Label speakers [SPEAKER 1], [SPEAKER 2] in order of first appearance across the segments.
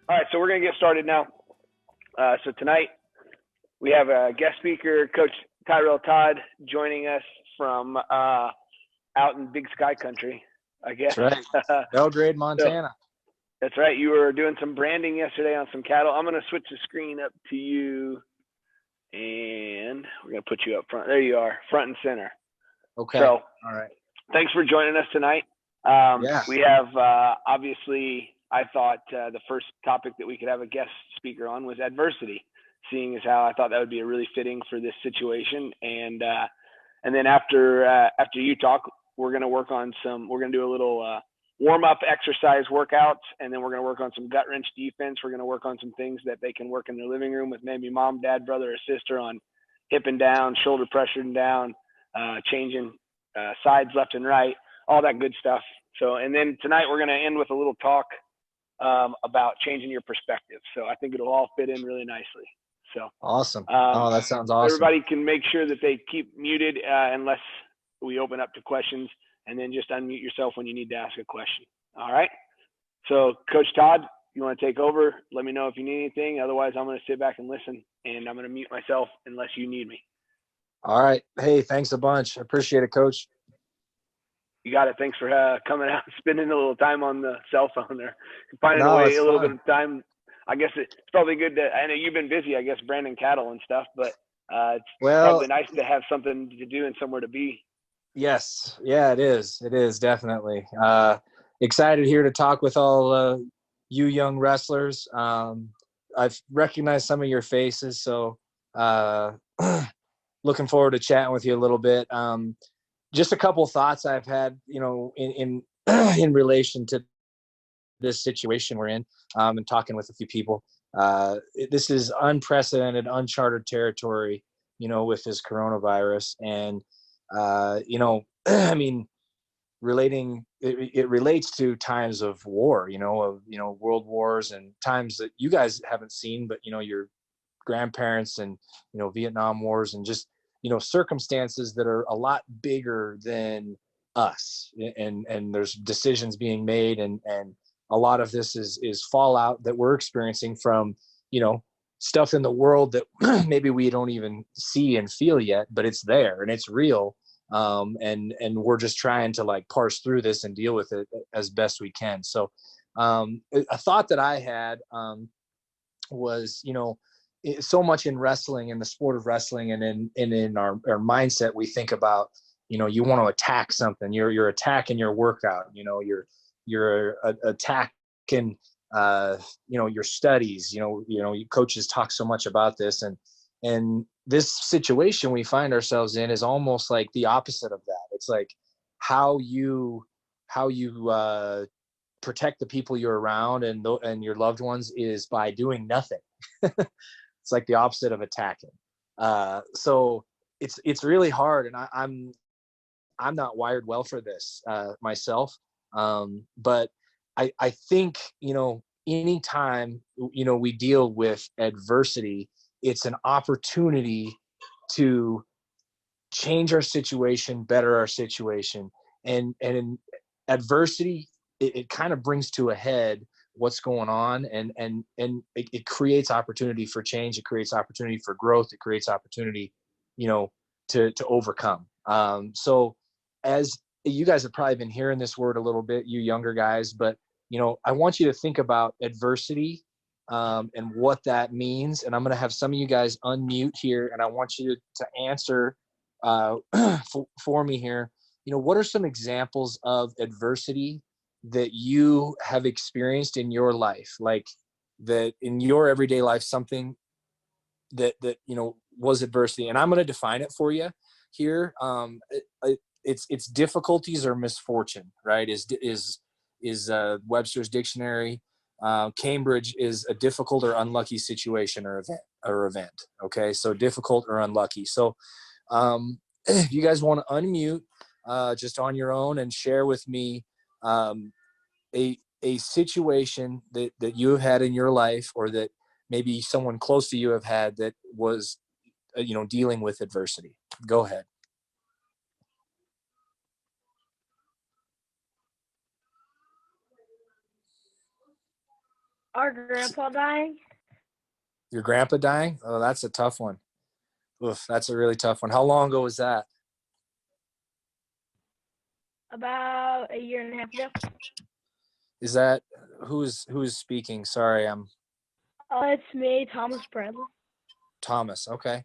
[SPEAKER 1] All right, so we're going to get started now. So tonight we have a guest speaker, Coach Tyrel Todd, joining us from out in Big Sky Country, I guess.
[SPEAKER 2] That's right. Belgrade,
[SPEAKER 1] So
[SPEAKER 2] Montana.
[SPEAKER 1] that's right. You were doing some branding yesterday on some cattle. I'm going to switch the screen up to you, and we're going to put you up front. There you are, front and center.
[SPEAKER 2] Okay.
[SPEAKER 1] So
[SPEAKER 2] all right.
[SPEAKER 1] thanks for joining us tonight.
[SPEAKER 2] Yeah.
[SPEAKER 1] We have obviously, I thought the first topic that we could have a guest speaker on was adversity, seeing as how I thought that would be a really fitting for this situation. And then after you talk, we're going to work on we're going to do a little warm up exercise workouts, and then we're going to work on some gut wrench defense. We're going to work on some things that they can work in their living room with maybe mom, dad, brother, or sister on hipping down, shoulder pressuring down, changing sides left and right, all that good stuff. So, and then tonight we're going to end with a little talk about changing your perspective. So I think it'll all fit in really nicely. So
[SPEAKER 2] awesome. That sounds awesome.
[SPEAKER 1] Everybody can make sure that they keep muted unless we open up to questions, and then just unmute yourself when you need to ask a question. All right. So Coach Todd, you want to take over? Let me know if you need anything. Otherwise, I'm going to sit back and listen, and I'm going to mute myself unless you need me.
[SPEAKER 2] All right. Hey, thanks a bunch. I appreciate it, Coach.
[SPEAKER 1] You got it. Thanks for coming out and spending a little time on the cell phone there. Finding a way, a little bit of time. I guess it's probably good to, I know you've been busy, I guess, branding cattle and stuff, but it's probably nice to have something to do and somewhere to be.
[SPEAKER 2] Yes. Yeah, it is. It is definitely. Excited here to talk with all you young wrestlers. I've recognized some of your faces, so looking forward to chatting with you a little bit. Just a couple thoughts I've had, in in relation to this situation we're in, and talking with a few people. This is unprecedented, uncharted territory, with this coronavirus. And, I mean, it relates to times of war, of world wars and times that you guys haven't seen, but, your grandparents and, Vietnam wars and just, circumstances that are a lot bigger than us. And there's decisions being made, and a lot of this is fallout that we're experiencing from, stuff in the world that maybe we don't even see and feel yet, but it's there and it's real. And we're just trying to like parse through this and deal with it as best we can. So a thought that I had was, so much in wrestling, in the sport of wrestling, and in our mindset, we think about, you want to attack something. You're attacking your workout. You're attacking, your studies. Coaches talk so much about this, and this situation we find ourselves in is almost like the opposite of that. It's like how you protect the people you're around and your loved ones is by doing nothing. It's like the opposite of attacking. So it's really hard, and I'm not wired well for this myself. But I think, anytime, we deal with adversity, it's an opportunity to change our situation, better our situation. And in adversity, it kind of brings to a head what's going on, and it creates opportunity for change. It creates opportunity for growth. It creates opportunity, to overcome. So as you guys have probably been hearing this word a little bit, you younger guys, but I want you to think about adversity and what that means. And I'm going to have some of you guys unmute here, and I want you to answer for me here. What are some examples of adversity that you have experienced in your life, like that in your everyday life, something that was adversity? And I'm going to define it for you here. It's difficulties or misfortune, right? Is Webster's dictionary. Cambridge is a difficult or unlucky situation or event. Okay, so difficult or unlucky. So if you guys want to unmute just on your own and share with me a situation that you have had in your life, or that maybe someone close to you have had, that was dealing with adversity. Go ahead.
[SPEAKER 3] Our grandpa dying.
[SPEAKER 2] Your grandpa dying? Oh, that's a tough one. Oof, that's a really tough one. How long ago was that?
[SPEAKER 3] About a year and a half ago.
[SPEAKER 2] Is that who's speaking? Sorry, I'm
[SPEAKER 3] It's me, Thomas Bradley.
[SPEAKER 2] Thomas. Okay.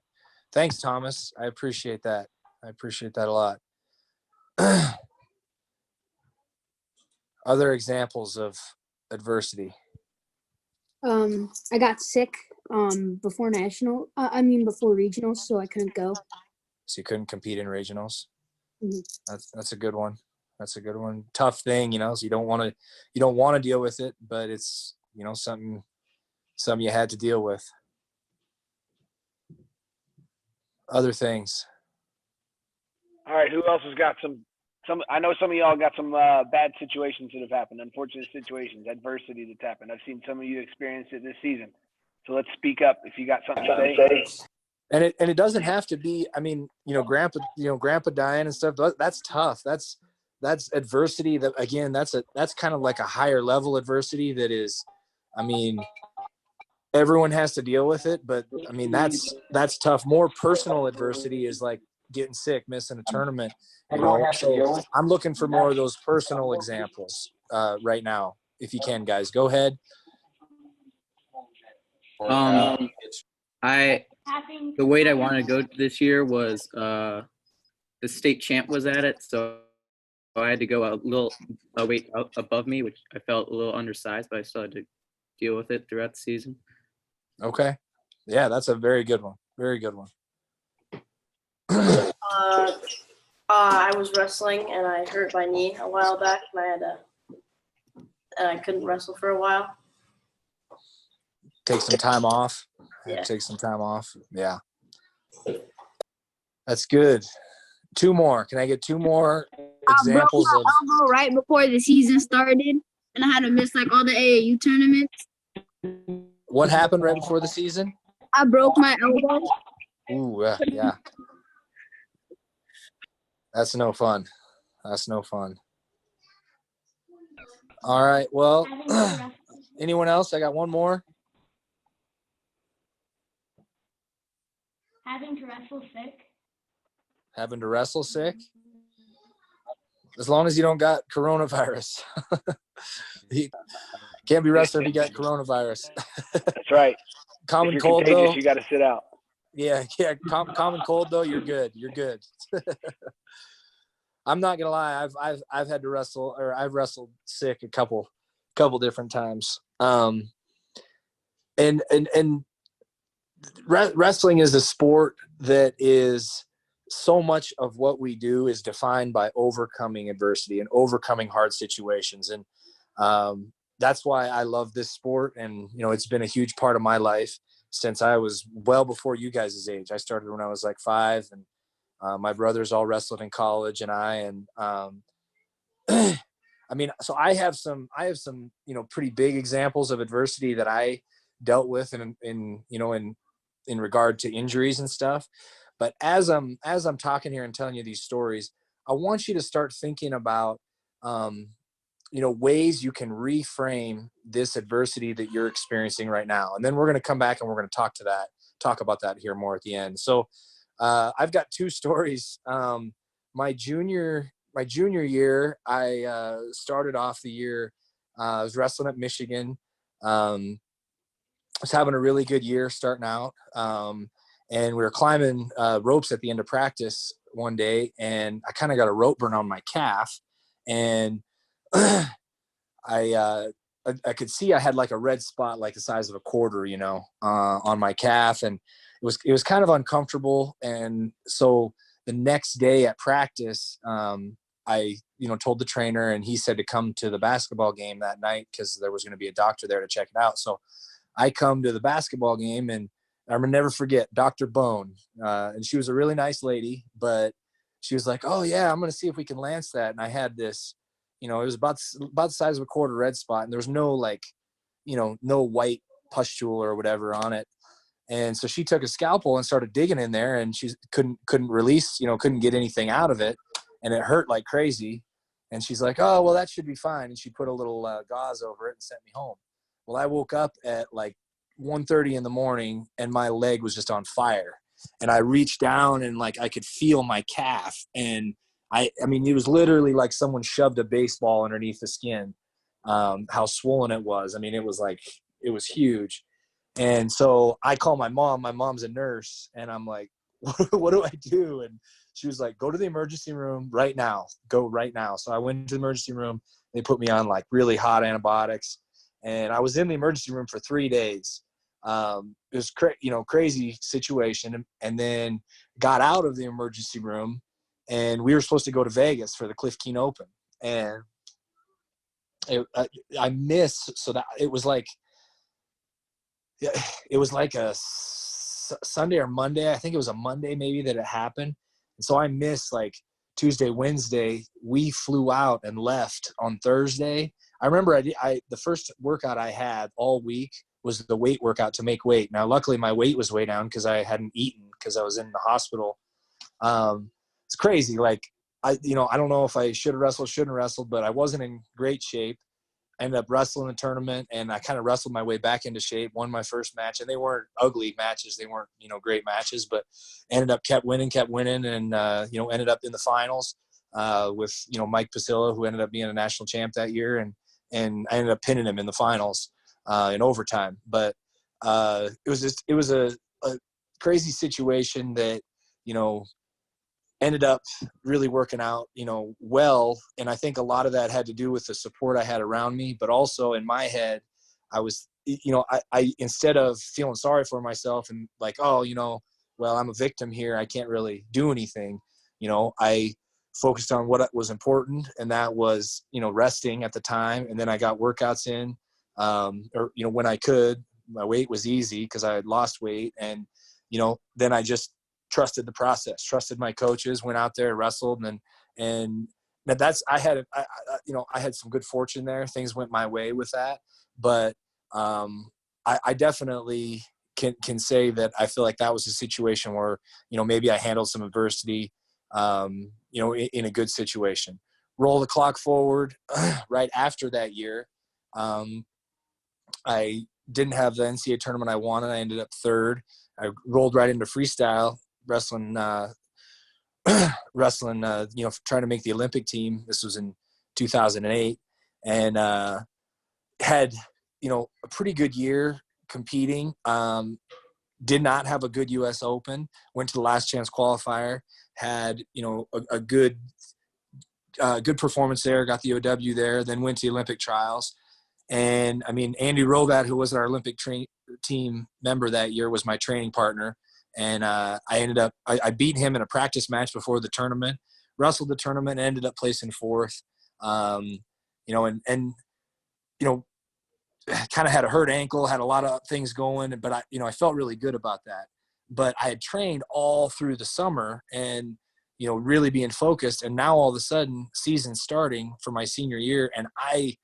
[SPEAKER 2] Thanks, Thomas. I appreciate that. I appreciate that a lot. Other examples of adversity?
[SPEAKER 4] I got sick before before regionals, so I couldn't go.
[SPEAKER 2] So you couldn't compete in regionals.
[SPEAKER 4] Mm-hmm.
[SPEAKER 2] That's a good one. That's a good one. Tough thing, so you don't want to deal with it, but it's something you had to deal with. Other things.
[SPEAKER 1] All right, who else has got some? I know some of y'all got some bad situations that have happened, unfortunate situations, adversity that's happened. I've seen some of you experience it this season. So let's speak up if you got something to say.
[SPEAKER 2] And it doesn't have to be. I mean, grandpa dying and stuff. That's tough. That's adversity. That again, that's kind of like a higher level adversity. That is, I mean, everyone has to deal with it. But I mean, that's tough. More personal adversity is like getting sick, missing a tournament. So I'm looking for more of those personal examples right now. If you can, guys, go ahead.
[SPEAKER 5] The weight I wanted to go this year was the state champ was at it, so I had to go a weight above me, which I felt a little undersized, but I still had to deal with it throughout the season.
[SPEAKER 2] Okay, yeah, that's a very good one. Very good one.
[SPEAKER 6] I was wrestling and I hurt my knee a while back, and I couldn't wrestle for a while.
[SPEAKER 2] Take some time off.
[SPEAKER 6] Yeah.
[SPEAKER 2] Take some time off. Yeah. That's good. Two more. Can I get two more examples
[SPEAKER 4] I broke my elbow right before the season started, and I had to miss like all the AAU tournaments.
[SPEAKER 2] What happened right before the season?
[SPEAKER 4] I broke my elbow.
[SPEAKER 2] Ooh, yeah. That's no fun. That's no fun. All right. Well, anyone else? I got one more.
[SPEAKER 3] Having to wrestle sick.
[SPEAKER 2] Having to wrestle sick? As long as you don't got coronavirus. You can't be wrestling if you got coronavirus.
[SPEAKER 1] That's right.
[SPEAKER 2] Common cold, though.
[SPEAKER 1] You got to sit out.
[SPEAKER 2] Yeah. Common cold, though. You're good. You're good. I'm not gonna lie. I've had to wrestle, or I've wrestled sick a couple different times. And wrestling is a sport that is so much of what we do is defined by overcoming adversity and overcoming hard situations. And that's why I love this sport. And, it's been a huge part of my life since I was well before you guys' age. I started when I was like 5, and my brothers all wrestled in college, and I mean, so I have some, pretty big examples of adversity that I dealt with in regard to injuries and stuff. But as I'm talking here and telling you these stories, I want you to start thinking about, ways you can reframe this adversity that you're experiencing right now. And then we're going to come back and we're going to talk about that here more at the end. So I've got two stories. My junior year, I started off the year. I was wrestling at Michigan. I was having a really good year starting out. And we were climbing ropes at the end of practice one day, and I kind of got a rope burn on my calf. And I could see I had like a red spot, like the size of a quarter, on my calf. And it was kind of uncomfortable. And so the next day at practice, I told the trainer, and he said to come to the basketball game that night because there was going to be a doctor there to check it out. So I come to the basketball game, and I'm gonna never forget Dr. Bone. And she was a really nice lady, but she was like, "Oh yeah, I'm going to see if we can lance that." And I had this, it was about the size of a quarter red spot, and there was no no white pustule or whatever on it. And so she took a scalpel and started digging in there, and she couldn't release, couldn't get anything out of it. And it hurt like crazy. And she's like, "Oh, well, that should be fine." And she put a little gauze over it and sent me home. Well, I woke up at like 1:30 in the morning and my leg was just on fire. And I reached down and like I could feel my calf. And I mean, it was literally like someone shoved a baseball underneath the skin, how swollen it was. I mean, it was huge. And so I call my mom. My mom's a nurse. And I'm like, what do I do? And she was like, go to the emergency room right now. Go right now. So I went to the emergency room. They put me on like really hot antibiotics. And I was in the emergency room for 3 days. It was crazy situation. And then got out of the emergency room and we were supposed to go to Vegas for the Cliff Keen Open. And I missed. So that it was like a Sunday or Monday. I think it was a Monday maybe that it happened. And so I missed like Tuesday, Wednesday. We flew out and left on Thursday. I remember the first workout I had all week was the weight workout to make weight. Now, luckily my weight was way down because I hadn't eaten because I was in the hospital. It's crazy. Like I don't know if I should have wrestled, shouldn't have wrestled, but I wasn't in great shape. I ended up wrestling a tournament and I kind of wrestled my way back into shape, won my first match, and they weren't ugly matches. They weren't, great matches, but kept winning and, ended up in the finals, with, Mike Pasilla, who ended up being a national champ that year. And I ended up pinning him in the finals, in overtime. But, it was a crazy situation that, ended up really working out, well. And I think a lot of that had to do with the support I had around me, but also in my head, I was, I instead of feeling sorry for myself and like, oh, well, I'm a victim here, I can't really do anything. I focused on what was important, and that was, resting at the time. And then I got workouts in, when I could. My weight was easy because I had lost weight. And, then I just trusted the process, trusted my coaches, went out there, wrestled. And I had some good fortune there. Things went my way with that. But I definitely can say that I feel like that was a situation where, maybe I handled some adversity, in a good situation. Roll the clock forward right after that year. I didn't have the NCAA tournament I wanted. I ended up third. I rolled right into freestyle, wrestling, trying to make the Olympic team. This was in 2008, and had, a pretty good year competing. Did not have a good U.S. Open. Went to the last chance qualifier. Had, a good performance there. Got the OW there. Then went to the Olympic trials. And I mean, Andy Rovat, who was our Olympic team member that year, was my training partner. And I beat him in a practice match before the tournament, wrestled the tournament, and ended up placing fourth. And kind of had a hurt ankle, had a lot of things going, but I felt really good about that. But I had trained all through the summer and, really being focused. And now all of a sudden, season starting for my senior year, and I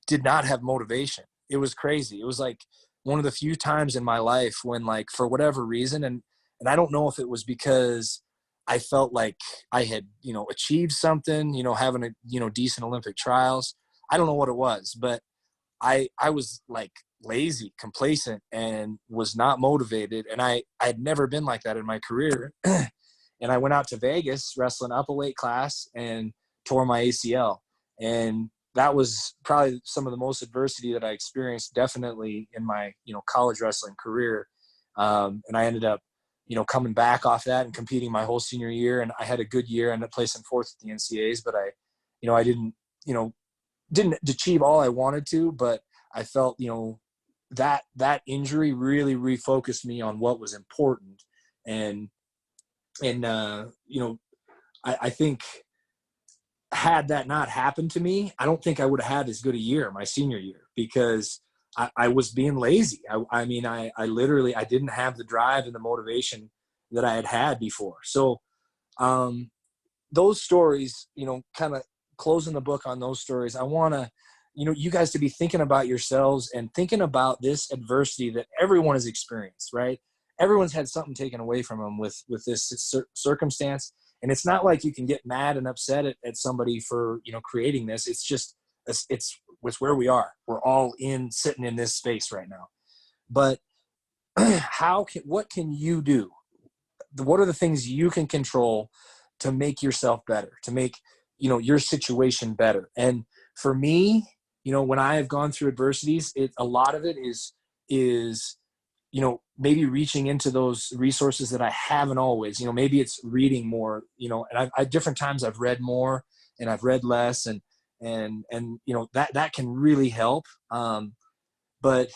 [SPEAKER 2] did not have motivation. It was crazy. It was like one of the few times in my life when, like, for whatever reason, and I don't know if it was because I felt like I had, achieved something, having a, decent Olympic trials. I don't know what it was, but I was like lazy, complacent, and was not motivated. And I had never been like that in my career. And I went out to Vegas wrestling up a weight class and tore my ACL. And that was probably some of the most adversity that I experienced, definitely in my, college wrestling career. And I ended up, coming back off that and competing my whole senior year. And I had a good year. I ended up placing fourth at the NCAAs, but I didn't achieve all I wanted to, but I felt, that injury really refocused me on what was important. And I think, had that not happened to me, I don't think I would have had as good a year my senior year, because I was being lazy. I literally didn't have the drive and the motivation that I had before. So those stories, kind of closing the book on those stories, I want to, you guys to be thinking about yourselves and thinking about this adversity that everyone has experienced, right? Everyone's had something taken away from them with this circumstance. And it's not like you can get mad and upset at somebody for, creating this. It's just, it's with where we are. We're all sitting in this space right now. But what can you do? What are the things you can control to make yourself better, to make, your situation better? And for me, when I have gone through adversities, a lot of it is, maybe reaching into those resources that I haven't always, maybe it's reading more, and I different times I've read more and I've read less, and that can really help. But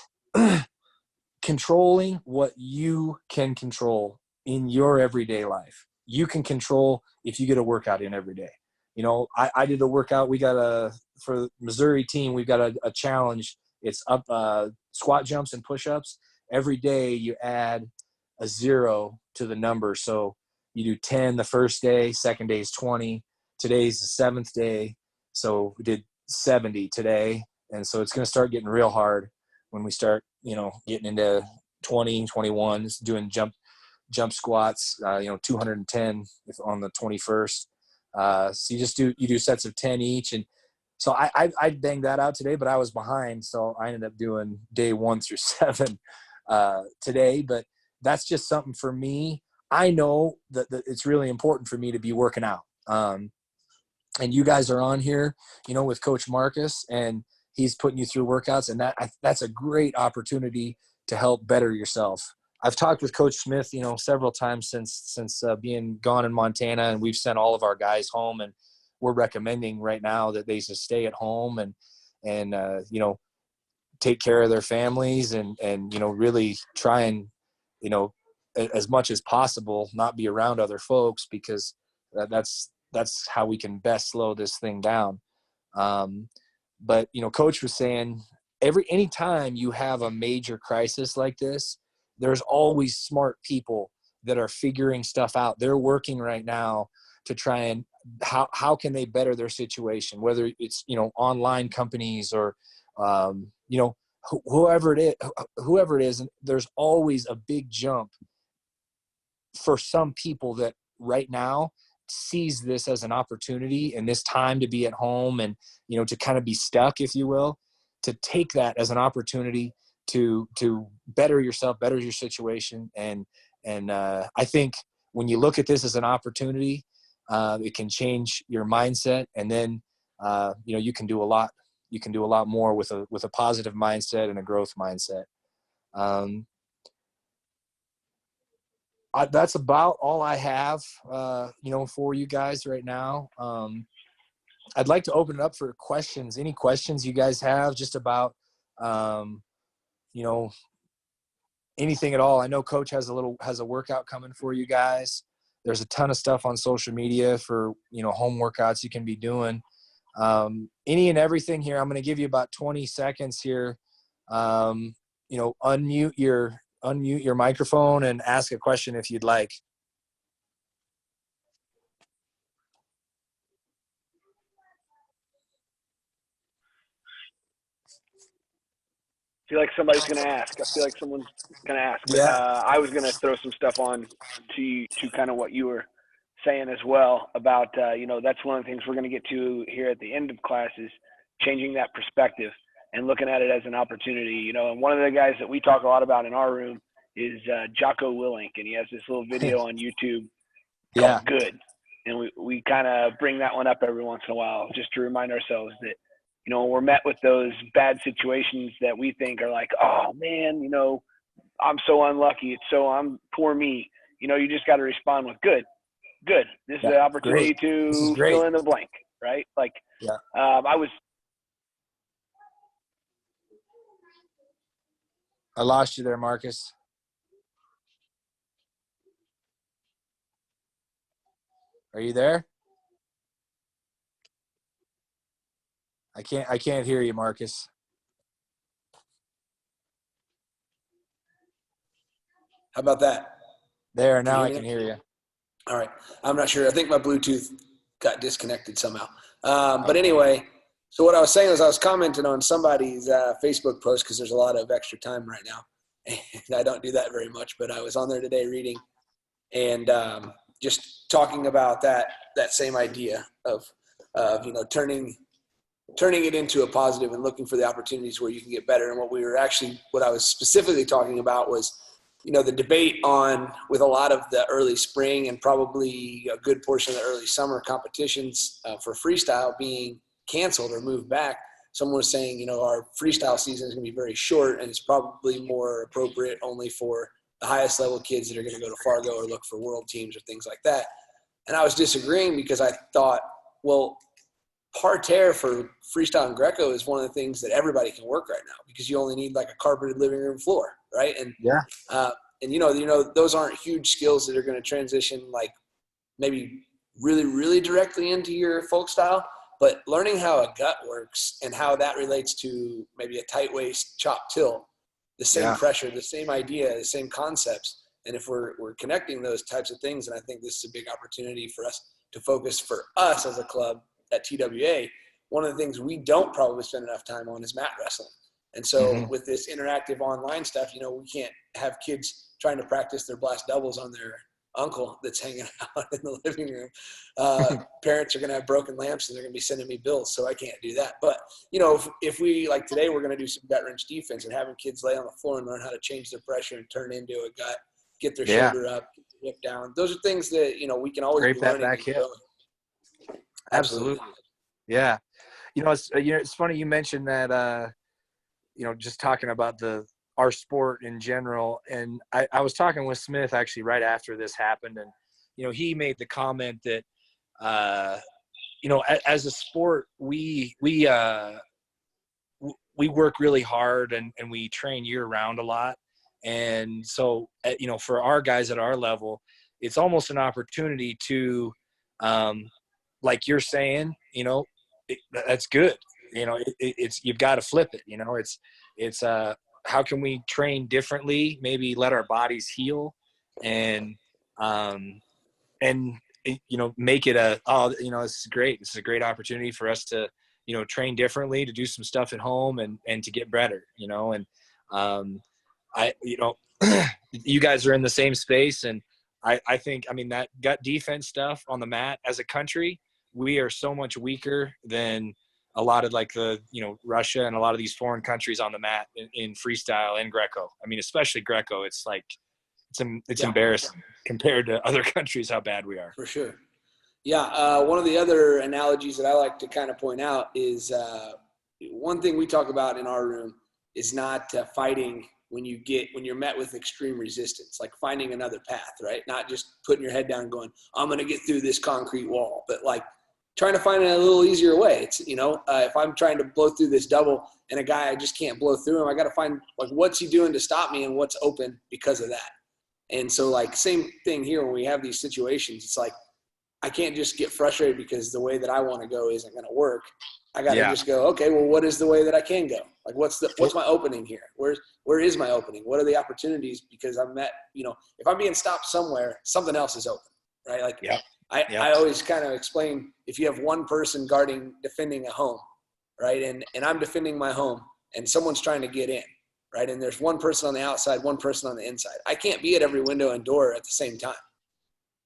[SPEAKER 2] controlling what you can control in your everyday life. You can control if you get a workout in every day. I did a workout. We got for the Missouri team, we've got a challenge. It's up squat jumps and push-ups. Every day you add a 0 to the number. So you do 10 the first day, second day is 20. Today's the 7th day. So we did 70 today. And so it's going to start getting real hard when we start, getting into 20, 21, doing jump squats, 210 on the 21st. So you do sets of 10 each. And so I banged that out today, but I was behind. So I ended up doing day 1 through 7 today, but that's just something for me. I know that it's really important for me to be working out. And you guys are on here, with Coach Marcus, and he's putting you through workouts, and that's a great opportunity to help better yourself. I've talked with Coach Smith, several times since being gone in Montana, and we've sent all of our guys home, and we're recommending right now that they just stay at home and take care of their families and really try and, as much as possible, not be around other folks, because that's how we can best slow this thing down. But, Coach was saying anytime you have a major crisis like this, there's always smart people that are figuring stuff out. They're working right now to try and how can they better their situation, whether it's, online companies or, whoever it is. And there's always a big jump for some people that right now sees this as an opportunity and this time to be at home and, to kind of be stuck, if you will, to take that as an opportunity to better yourself, better your situation. And I think when you look at this as an opportunity, it can change your mindset. And then, you can do a lot. You can do a lot more with a positive mindset and a growth mindset. That's about all I have, for you guys right now. I'd like to open it up for questions. Any questions you guys have just about, anything at all. I know Coach has a workout coming for you guys. There's a ton of stuff on social media for, home workouts you can be doing. Any and everything here. I'm going to give you about 20 seconds here. Unmute your microphone and ask a question if you'd like.
[SPEAKER 1] I feel like somebody's going to ask. I feel like someone's going to ask. But,
[SPEAKER 2] Yeah.
[SPEAKER 1] I was going to throw some stuff on to kind of what you were saying as well about, that's one of the things we're going to get to here at the end of class is changing that perspective and looking at it as an opportunity. And one of the guys that we talk a lot about in our room is Jocko Willink, and he has this little video on YouTube called Good. And we kind of bring that one up every once in a while just to remind ourselves that, we're met with those bad situations that we think are like, oh man, I'm so unlucky. I'm poor me. You just got to respond with good. This is an opportunity to fill in the blank, right? Like,
[SPEAKER 2] I lost you there, Marcus. Are you there? I can't hear you, Marcus.
[SPEAKER 7] How about that?
[SPEAKER 2] There, now I can hear you.
[SPEAKER 7] All right. I'm not sure. I think my Bluetooth got disconnected somehow. But anyway, so what I was saying was I was commenting on somebody's Facebook post because there's a lot of extra time right now. And I don't do that very much, but I was on there today reading and just talking about that same idea of turning turning it into a positive and looking for the opportunities where you can get better. And what I was specifically talking about was, the debate on with a lot of the early spring and probably a good portion of the early summer competitions for freestyle being canceled or moved back. Someone was saying, our freestyle season is going to be very short and it's probably more appropriate only for the highest level kids that are going to go to Fargo or look for world teams or things like that. And I was disagreeing because I thought, well, parterre for freestyle and Greco is one of the things that everybody can work right now because you only need like a carpeted living room floor, right? And those aren't huge skills that are going to transition like maybe really, really directly into your folk style, but learning how a gut works and how that relates to maybe a tight waist chop tilt, the same pressure, the same idea, the same concepts. And if we're connecting those types of things, and I think this is a big opportunity for us to focus for us as a club at TWA, one of the things we don't probably spend enough time on is mat wrestling. And so with this interactive online stuff, we can't have kids trying to practice their blast doubles on their uncle that's hanging out in the living room. Parents are going to have broken lamps and they're going to be sending me bills, so I can't do that. But, if we, like today, we're going to do some gut wrench defense and having kids lay on the floor and learn how to change their pressure and turn into a gut, get their shoulder up, get their hip down. Those are things that, we can always
[SPEAKER 2] Scrape
[SPEAKER 7] be
[SPEAKER 2] that
[SPEAKER 7] learning.
[SPEAKER 2] back hip. Absolutely. Yeah. It's funny you mentioned that, just talking about our sport in general. And I was talking with Smith actually right after this happened. And, he made the comment that, as a sport, we work really hard and we train year round a lot. And so, for our guys at our level, it's almost an opportunity to, like you're saying, that's good. It's you've got to flip it. It's how can we train differently? Maybe let our bodies heal, and make it this is great. This is a great opportunity for us to train differently, to do some stuff at home, and to get better. You guys are in the same space, and I think that gut defense stuff on the mat as a country, we are so much weaker than a lot of Russia and a lot of these foreign countries on the mat in freestyle and Greco. Especially Greco. It's like, it's embarrassing compared to other countries how bad we are.
[SPEAKER 7] For sure. Yeah. One of the other analogies that I like to kind of point out is one thing we talk about in our room is not fighting when you're met with extreme resistance, like finding another path, right? Not just putting your head down and going, I'm going to get through this concrete wall, but like trying to find a little easier way. It's, if I'm trying to blow through this double and a guy, I just can't blow through him, I got to find like, what's he doing to stop me and what's open because of that. And so like same thing here when we have these situations, it's like, I can't just get frustrated because the way that I want to go isn't going to work. I got to just go, okay, well, what is the way that I can go? Like, what's my opening here? Where is my opening? What are the opportunities? Because if I'm being stopped somewhere, something else is open, right? Like I always kind of explain, if you have one person defending a home, right? And I'm defending my home and someone's trying to get in, right? And there's one person on the outside, one person on the inside. I can't be at every window and door at the same time,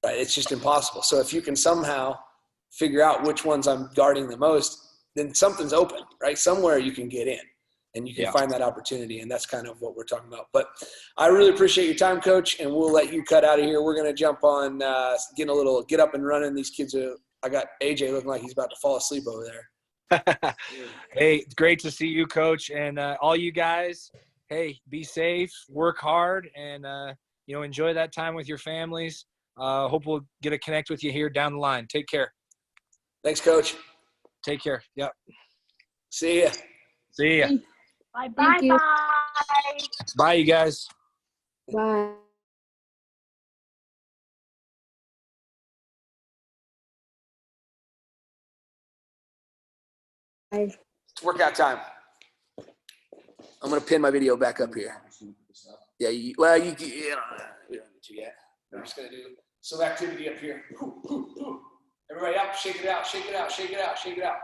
[SPEAKER 7] right? It's just impossible. So if you can somehow figure out which ones I'm guarding the most, then something's open, right? Somewhere you can get in and you can find that opportunity. And that's kind of what we're talking about. But I really appreciate your time, Coach, and we'll let you cut out of here. We're going to jump on getting a little get up and running. These kids I got AJ looking like he's about to fall asleep over there.
[SPEAKER 2] Hey, it's great to see you, Coach, and all you guys. Hey, be safe, work hard, and enjoy that time with your families. Hope we'll get to connect with you here down the line. Take care.
[SPEAKER 7] Thanks, Coach.
[SPEAKER 2] Take care. Yep.
[SPEAKER 7] See ya.
[SPEAKER 2] See ya.
[SPEAKER 3] Bye
[SPEAKER 4] Thank you.
[SPEAKER 3] bye.
[SPEAKER 2] Bye, you guys.
[SPEAKER 4] Bye. Bye.
[SPEAKER 7] It's workout time. I'm going to pin my video back up here. Yeah, we don't need to yet. I'm just going to do some activity up here. Everybody up, shake it out, shake it out, shake it out, shake it out.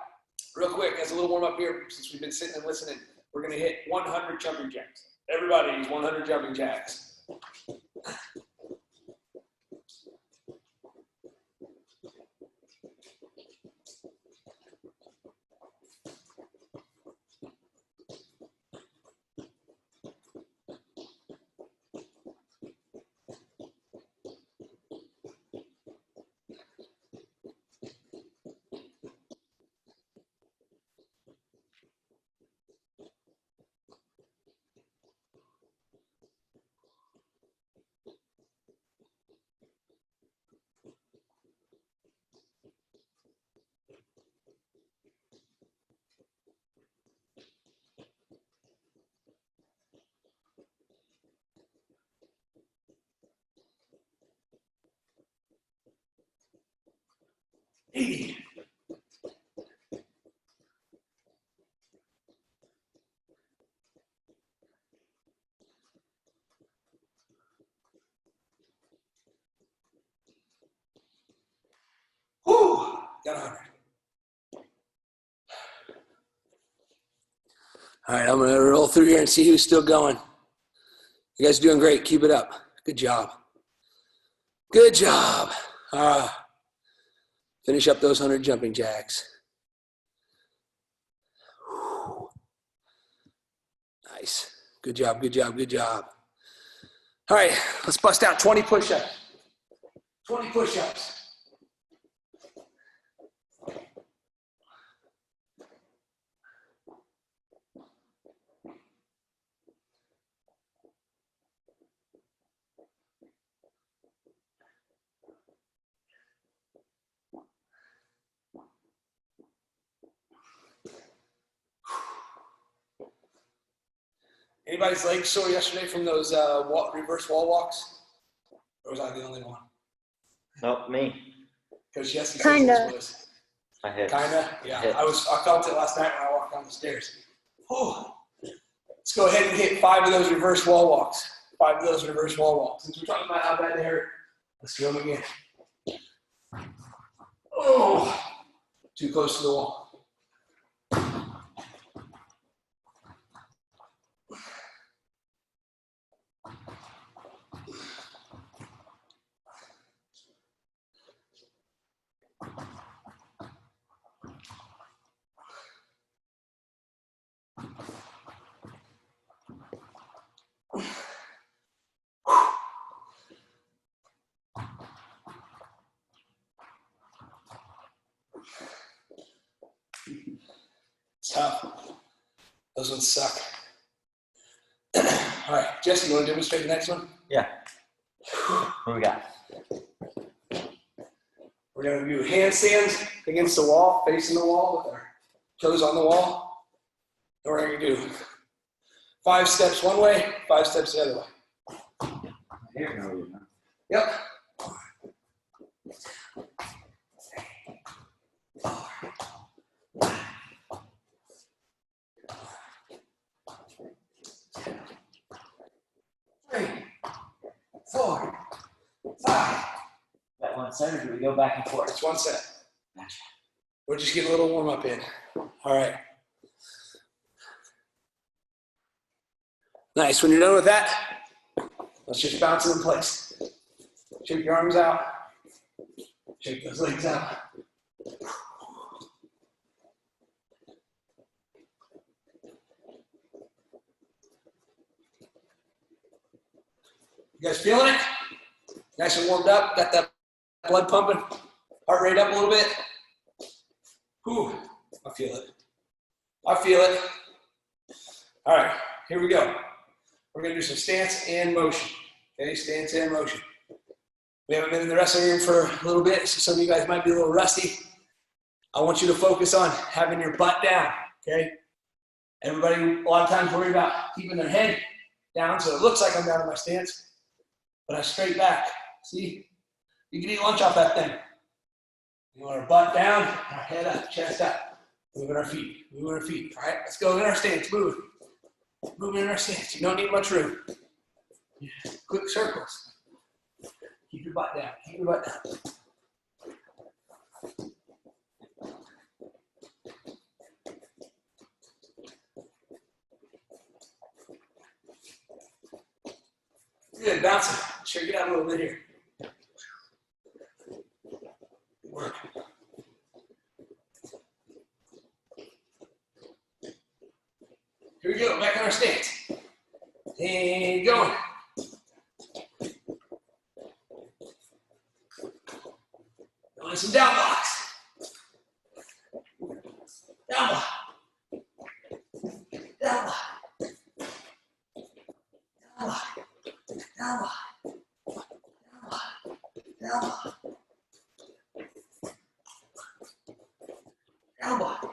[SPEAKER 7] Real quick, as a little warm up here, since we've been sitting and listening, we're going to hit 100 jumping jacks. Everybody use 100 jumping jacks. 80. Whew, got 100. All right, I'm gonna roll through here and see who's still going. You guys are doing great. Keep it up. Good job. Good job. Finish up those 100 jumping jacks. Whew. Nice. Good job, good job, good job. All right, let's bust out 20 push-ups. 20 push-ups. Anybody's legs sore yesterday from those reverse wall walks? Or was I the only one?
[SPEAKER 8] Nope, me.
[SPEAKER 7] Coach Jesse
[SPEAKER 4] Kinda.
[SPEAKER 7] says was.
[SPEAKER 8] I hit.
[SPEAKER 7] Kinda? Yeah.
[SPEAKER 8] Hit.
[SPEAKER 7] I felt it last night when I walked down the stairs. Oh. Let's go ahead and hit 5 of those reverse wall walks. 5 of those reverse wall walks. Since we're talking about how bad they hurt, let's do them again. Oh, too close to the wall. It's tough. Those ones suck. All right, Jesse, you want to demonstrate the next one?
[SPEAKER 8] Yeah. What do we got?
[SPEAKER 7] We're going to do handstands against the wall, facing the wall with our toes on the wall. And we're going to do 5 steps one way, 5 steps the other way. Yep. 3, 4, 5.
[SPEAKER 8] That one set, or do we go back and forth?
[SPEAKER 7] It's one set.
[SPEAKER 8] Gotcha.
[SPEAKER 7] We'll just get a little warm up in. All right. Nice. When you're done with that, let's just bounce it in place. Shake your arms out. Shake those legs out. You guys feeling it? Nice and warmed up. Got that blood pumping. Heart rate up a little bit. Whew. I feel it. I feel it. All right. Here we go. We're going to do some stance and motion. Okay, stance and motion. We haven't been in the wrestling room for a little bit, so some of you guys might be a little rusty. I want you to focus on having your butt down, okay? Everybody a lot of times worry about keeping their head down so it looks like I'm down in my stance, but I'm straight back. See? You can eat lunch off that thing. We want our butt down, our head up, chest up. Moving our feet, moving our feet. All right, let's go in our stance, move. Moving in our stance. You don't need much room. Quick circles. Keep your butt down. Keep your butt down. Good. Bounce it. Shake it out a little bit here. Good work. Here we go. Back on our stance. And going. Doing some down blocks. Down block. Down block. Down block. Down block. Down block. Down block.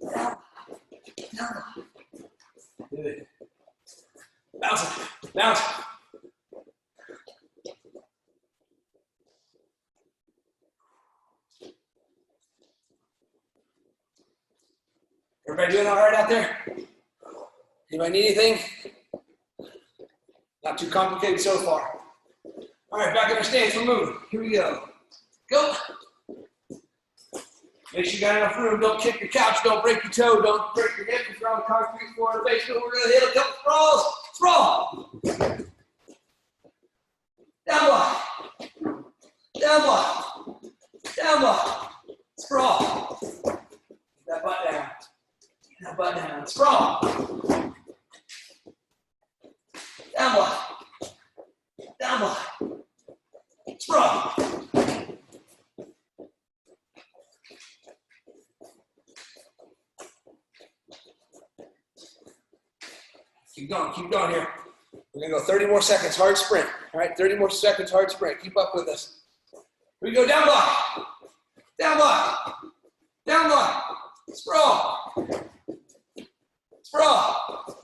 [SPEAKER 7] Down block. Down block. Good. Bounce it. Bounce it. Anybody need anything? Not too complicated so far. All right, back in our stance, we're moving. Here we go. Go. Make sure you got enough room. Don't kick your couch. Don't break your toe. Don't break your hip if you're on the concrete floor in the basement. We're going to hit a couple sprawls. Sprawl. Down block. Down block. Down block. Sprawl. Get that butt down. Get that butt down. Sprawl. Down block. Down block. Sprawl. Keep going here. We're gonna go 30 more seconds, hard sprint. All right, 30 more seconds, hard sprint. Keep up with us. Here we go, down block. Down block. Down block. Sprawl. Sprawl.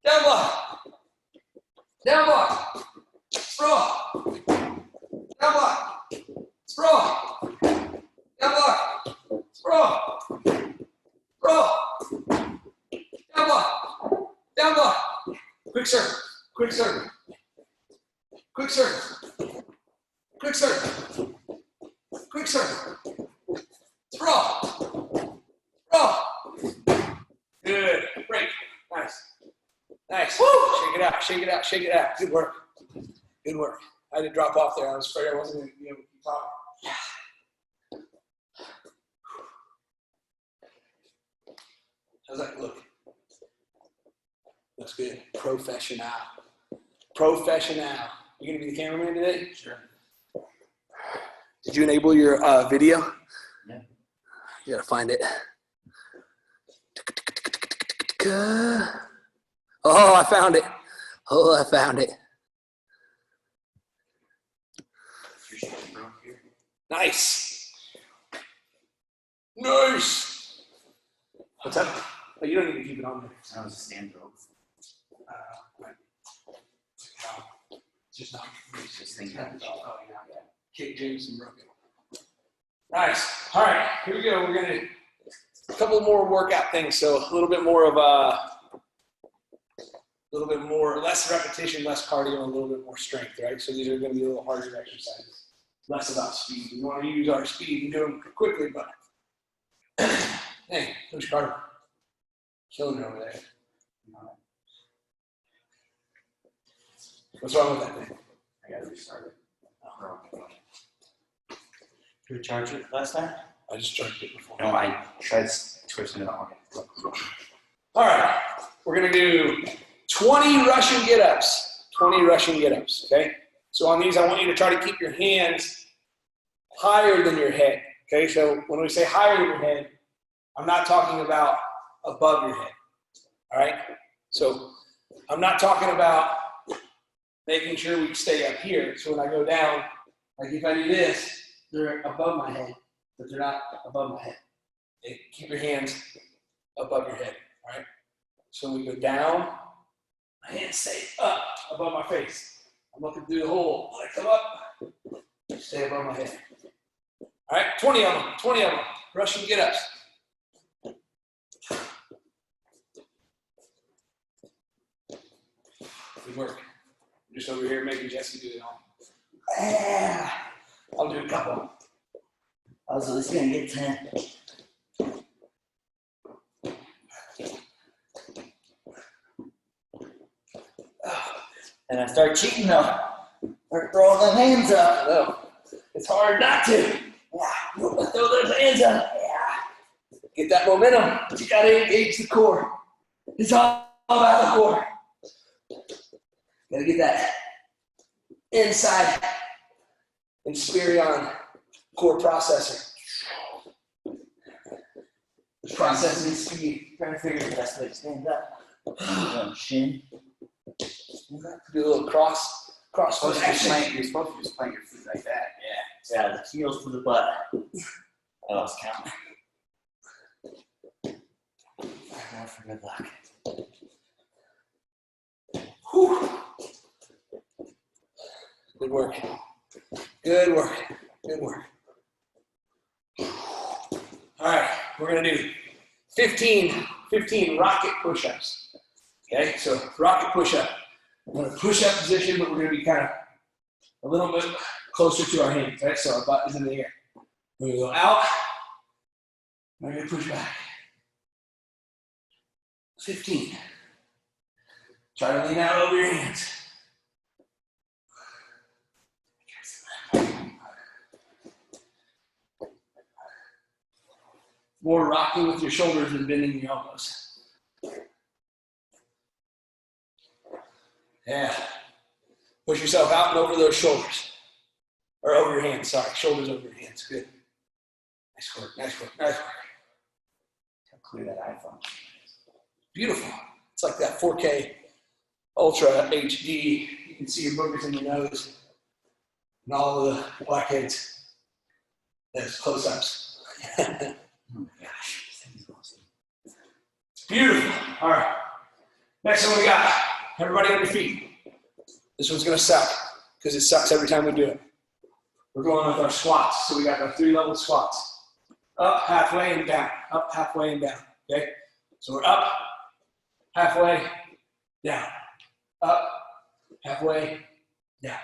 [SPEAKER 7] Down block. Down block. Sprawl. Down block. Sprawl. Down block. Sprawl. Sprawl. Down block. Down block. Quick circle. Quick circle. Quick circle. Quick circle. Quick circle. Sprawl. Sprawl. Good. Break. Nice. Nice. Woo! Shake it out. Shake it out. Shake it out. Good work. Good work. I had to drop off there. I was afraid I wasn't going to be able to keep talking. How's that look? Looks good. Professional. Professional. You gonna be the cameraman today?
[SPEAKER 8] Sure.
[SPEAKER 7] Did you enable your video?
[SPEAKER 8] Yeah.
[SPEAKER 7] You gotta find it. Oh, I found it. Oh, I found it. Nice. Nice. What's up? Oh, you don't need to keep it on there.
[SPEAKER 8] That was a stand rope.
[SPEAKER 7] Right. Just not.
[SPEAKER 8] Just thinking about it.
[SPEAKER 7] Oh, yeah. Kick Jameson broke it. Nice. All right, here we go. We're gonna do a couple more workout things. So a little bit more of less repetition, less cardio, and a little bit more strength, right? So these are gonna be a little harder exercises. Less about speed. We want to use our speed and do them quickly, but hey, Coach Carter, killing it over there. What's wrong with that thing?
[SPEAKER 8] I gotta restart it. Did you charge it last time?
[SPEAKER 7] I just charged it before.
[SPEAKER 8] No, I tried twisting it on.
[SPEAKER 7] All right, we're gonna do 20 Russian get-ups. 20 Russian get-ups, okay? So on these, I want you to try to keep your hands higher than your head, okay? So when we say higher than your head, I'm not talking about above your head, all right? So I'm not talking about making sure we stay up here. So when I go down, like if I do this, they're above my head, but they're not above my head. Okay? Keep your hands above your head, all right? So when we go down, my hands stay up above my face. I'm looking through the hole. When I come up, stay above my head. All right, 20 of them, 20 of them. Russian get-ups. Good work. I'm just over here making Jesse do it all. Yeah. I'll do a couple.
[SPEAKER 8] I was at least gonna get 10. And I start cheating though. Start throwing them hands up.
[SPEAKER 7] No, it's hard not to.
[SPEAKER 8] Yeah. Throw those hands up. Yeah.
[SPEAKER 7] Get that momentum.
[SPEAKER 8] But you gotta engage the core. It's all about the core. Gotta get that
[SPEAKER 7] Inside Inspirion core processor.
[SPEAKER 8] processing speed. Trying to figure the best way to stand up. Shin.
[SPEAKER 7] Do a little cross foot action.
[SPEAKER 8] You're supposed to just plant your feet like that. Yeah. Yeah, the heels to the butt. I lost count. For good luck.
[SPEAKER 7] Whew. Good work. Good work. Good work. All right, we're gonna do 15 15 rocket push-ups. Okay, so rocket push-up. We're in a push-up position, but we're going to be kind of a little bit closer to our hands, right? So our butt is in the air. We're going to go out. We're going to push back. 15. Try to lean out over your hands. More rocking with your shoulders than bending your elbows. Yeah. Push yourself out and over those shoulders. Or over your hands, sorry. Shoulders over your hands. Good. Nice work, nice work, nice work.
[SPEAKER 8] Clear that iPhone.
[SPEAKER 7] Beautiful. It's like that 4K Ultra HD. You can see your boogers in your nose and all of the blackheads. Those close-ups.
[SPEAKER 8] Oh my gosh.
[SPEAKER 7] It's beautiful. All right. Next one we got. Everybody on your feet. This one's going to suck because it sucks every time we do it. We're going with our squats. So we got our 3-level squats. Up, halfway, and down. Up, halfway, and down. Okay? So we're up, halfway, down. Up, halfway, down.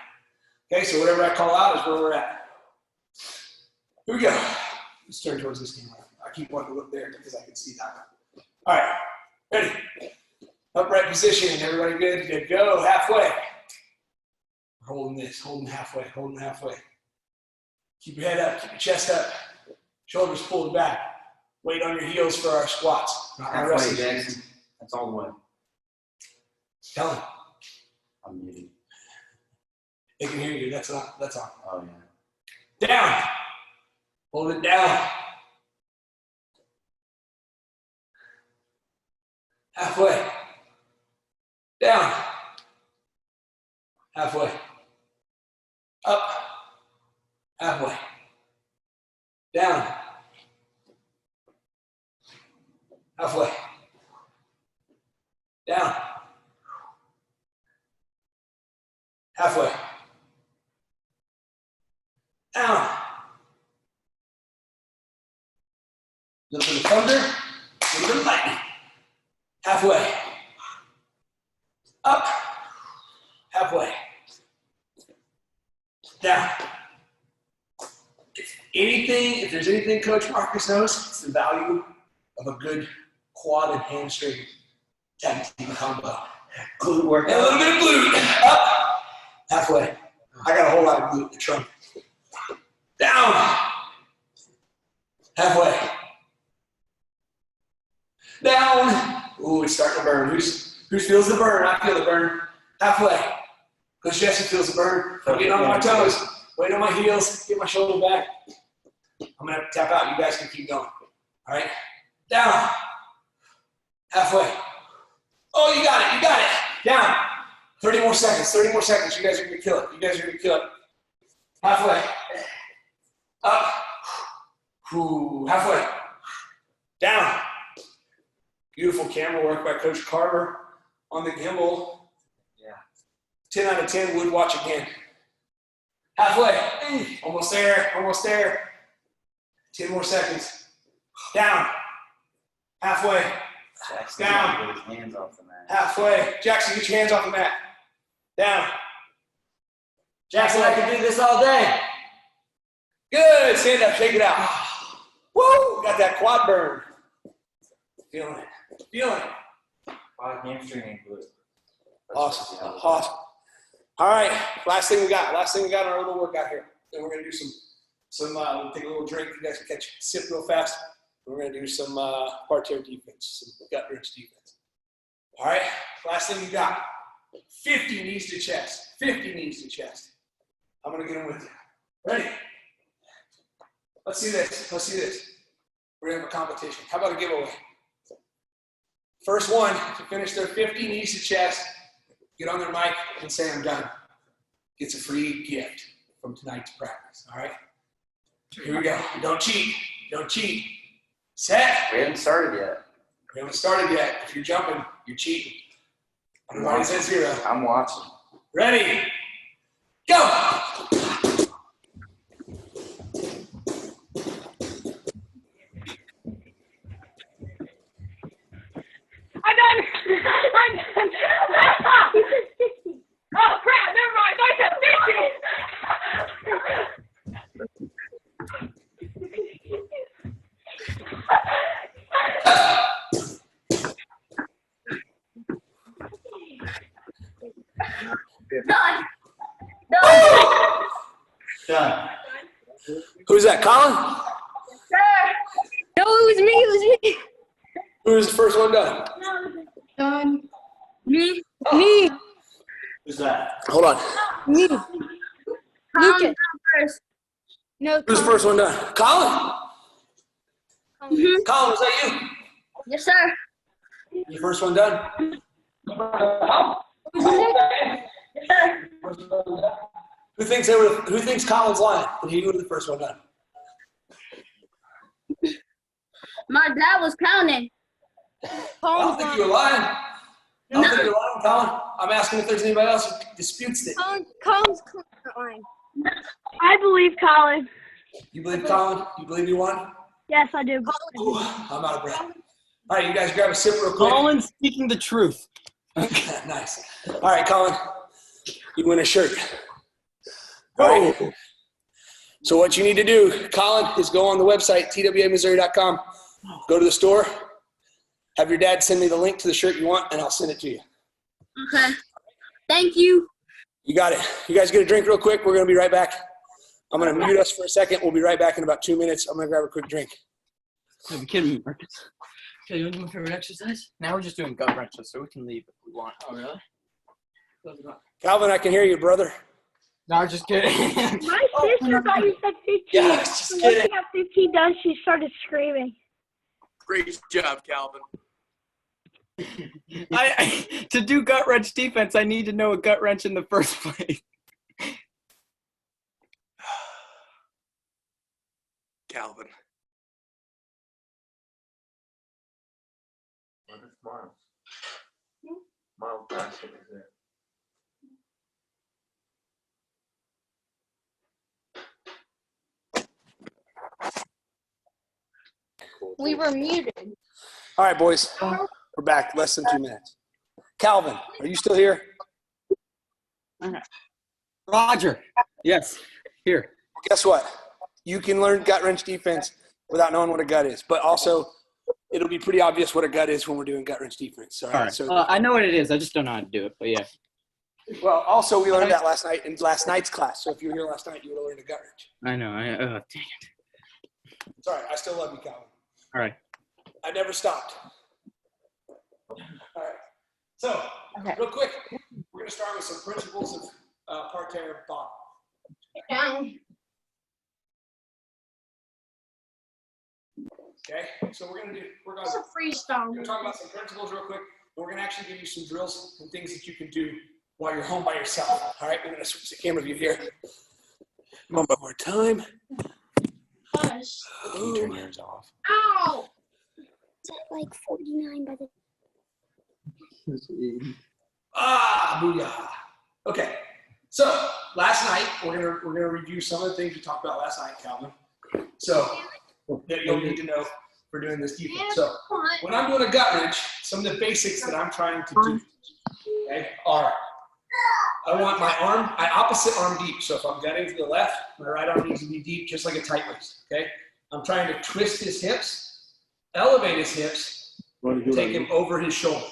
[SPEAKER 7] Okay? So whatever I call out is where we're at. Here we go. Let's turn towards this camera. I keep wanting to look there because I can see that. All right. Ready? Upright position. Everybody good? Good. Go. Halfway. We're holding this. Holding halfway. Holding halfway. Keep your head up. Keep your chest up. Shoulders pulled back. Weight on your heels for our squats. Not our
[SPEAKER 8] Halfway,
[SPEAKER 7] wrestling.
[SPEAKER 8] Jackson. That's all one.
[SPEAKER 7] Tell them.
[SPEAKER 8] I'm muted.
[SPEAKER 7] They can hear you. That's on. That's on.
[SPEAKER 8] Oh, yeah.
[SPEAKER 7] Down. Hold it down. Halfway. Down. Halfway. Up. Halfway. Down. Halfway. Down. Halfway. Down. A little bit of thunder, a little bit of lightning. Halfway. Up. Halfway. Down. If there's anything Coach Marcus knows, it's the value of a good quad and hamstring tag team combo.
[SPEAKER 8] Glute workout.
[SPEAKER 7] And a little bit of glute. Up. Halfway. I got a whole lot of glute in the trunk. Down. Halfway. Down. Ooh, it's starting to burn. Who feels the burn? I feel the burn. Halfway. Coach Jesse feels the burn. I'm getting on my toes. Weight on my heels. Get my shoulder back. I'm going to have to tap out. You guys can keep going. All right? Down. Halfway. Oh, you got it. You got it. Down. 30 more seconds. 30 more seconds. You guys are going to kill it. You guys are going to kill it. Halfway. Up. Ooh, halfway. Down. Beautiful camera work by Coach Carter on the gimbal.
[SPEAKER 8] Yeah.
[SPEAKER 7] 10 out of 10 would watch again. Halfway. Almost there. Almost there. 10 more seconds. Down. Halfway.
[SPEAKER 8] Jackson,
[SPEAKER 7] Down.
[SPEAKER 8] get his hands off the mat.
[SPEAKER 7] Halfway. Jackson, get your hands off the mat. Down.
[SPEAKER 8] Jackson, I can do this all day.
[SPEAKER 7] Good. Stand up. Shake it out. Woo! Got that quad burn. Feeling it. Feeling it.
[SPEAKER 8] Quad, hamstring, and glute.
[SPEAKER 7] Awesome. Awesome. All right. Last thing we got. Last thing we got in our little workout here. Then we're going to do we'll take a little drink. You guys can catch a sip real fast. We're going to do some parterre defense, some gut wrench defense. All right. Last thing we got. 50 knees to chest. 50 knees to chest. I'm going to get them with you. Ready? Let's see this. Let's see this. We're going to have a competition. How about a giveaway? First one to finish their 50 knees to chest, get on their mic and say, I'm done. Gets a free gift from tonight's practice. All right? Here we go. Don't cheat. Don't cheat. Set.
[SPEAKER 8] We haven't started yet.
[SPEAKER 7] We haven't started yet. If you're jumping, you're cheating. Everybody said 0.
[SPEAKER 8] I'm watching.
[SPEAKER 7] Ready? Go!
[SPEAKER 8] Done.
[SPEAKER 7] Who's that, Colin?
[SPEAKER 4] No, it was me. It was me.
[SPEAKER 7] Who was the first one done?
[SPEAKER 4] Done. Me. Me.
[SPEAKER 8] Who's that?
[SPEAKER 7] Hold on.
[SPEAKER 4] Me. Lucas. No.
[SPEAKER 7] Who's the first one done? Colin?
[SPEAKER 4] Mhm.
[SPEAKER 7] Colin, was that you?
[SPEAKER 4] Yes, sir.
[SPEAKER 7] Your first one done? Who thinks Colin's lying? And he was the first one done.
[SPEAKER 4] My dad was counting.
[SPEAKER 7] I don't think you're lying. I don't think you're lying, Colin. I'm asking if there's anybody else who disputes it.
[SPEAKER 4] Colin's lying.
[SPEAKER 3] I believe Colin.
[SPEAKER 7] You believe Colin? You believe you won?
[SPEAKER 3] Yes, I do.
[SPEAKER 7] Ooh, I'm out of breath. All right, you guys grab a sip real quick.
[SPEAKER 5] Colin's speaking the truth.
[SPEAKER 7] Nice. All right, Colin, you win a shirt. All right. So what you need to do, Colin, is go on the website, twamissouri.com. Go to the store. Have your dad send me the link to the shirt you want, and I'll send it to you.
[SPEAKER 4] Okay. Thank you.
[SPEAKER 7] You got it. You guys get a drink real quick. We're going to be right back. I'm going to mute us for a second. We'll be right back in about 2 minutes. I'm going to grab a quick drink.
[SPEAKER 5] You're kidding me, Marcus. Okay, you want to do my favorite exercise? Now we're just doing gut wrenches, so we can leave if we want. Oh, really?
[SPEAKER 7] Calvin, I can hear you, brother.
[SPEAKER 5] No, just kidding.
[SPEAKER 3] My sister thought you said 15.
[SPEAKER 5] Yeah, just
[SPEAKER 3] So
[SPEAKER 5] kidding.
[SPEAKER 3] once she got 15 done, she started screaming.
[SPEAKER 7] Great job, Calvin.
[SPEAKER 5] To do gut wrench defense, I need to know a gut wrench in the first place.
[SPEAKER 7] Calvin.
[SPEAKER 2] What is Miles? Miles basket is there.
[SPEAKER 4] We were muted.
[SPEAKER 7] All right, boys. We're back. Less than 2 minutes. Calvin, are you still here?
[SPEAKER 5] Roger. Yes. Here.
[SPEAKER 7] Well, guess what? You can learn gut wrench defense without knowing what a gut is, but also it'll be pretty obvious what a gut is when we're doing gut wrench defense. All right. So,
[SPEAKER 5] I know what it is. I just don't know how to do it, but yeah.
[SPEAKER 7] well, also we learned that last night in last night's class. So if you were here last night, you would have learned a gut wrench.
[SPEAKER 5] I know. Dang it.
[SPEAKER 7] It's all right. I still love you, Calvin.
[SPEAKER 5] All right.
[SPEAKER 7] I never stopped. All right. So, real quick, we're going to start with some principles of parterre bottom. Okay. So we're going to
[SPEAKER 3] Freestyle.
[SPEAKER 7] talk about some principles real quick, and we're going to actually give you some drills and things that you can do while you're home by yourself. All right. We're going to switch the camera view here. One more time.
[SPEAKER 3] Hush.
[SPEAKER 7] Can you turn yours off?
[SPEAKER 3] Ow!
[SPEAKER 4] It's at like 49 by the.
[SPEAKER 7] Booyah. Okay. So last night we're gonna review some of the things we talked about last night, Calvin. So that you'll need to know for doing this defense. So when I'm doing a gut wrench, some of the basics that I'm trying to do, okay, are I want my opposite arm deep. So if I'm gutting to the left, my right arm needs to be deep, just like a tight waist. Okay. I'm trying to twist his hips, elevate his hips, and take him over his shoulder.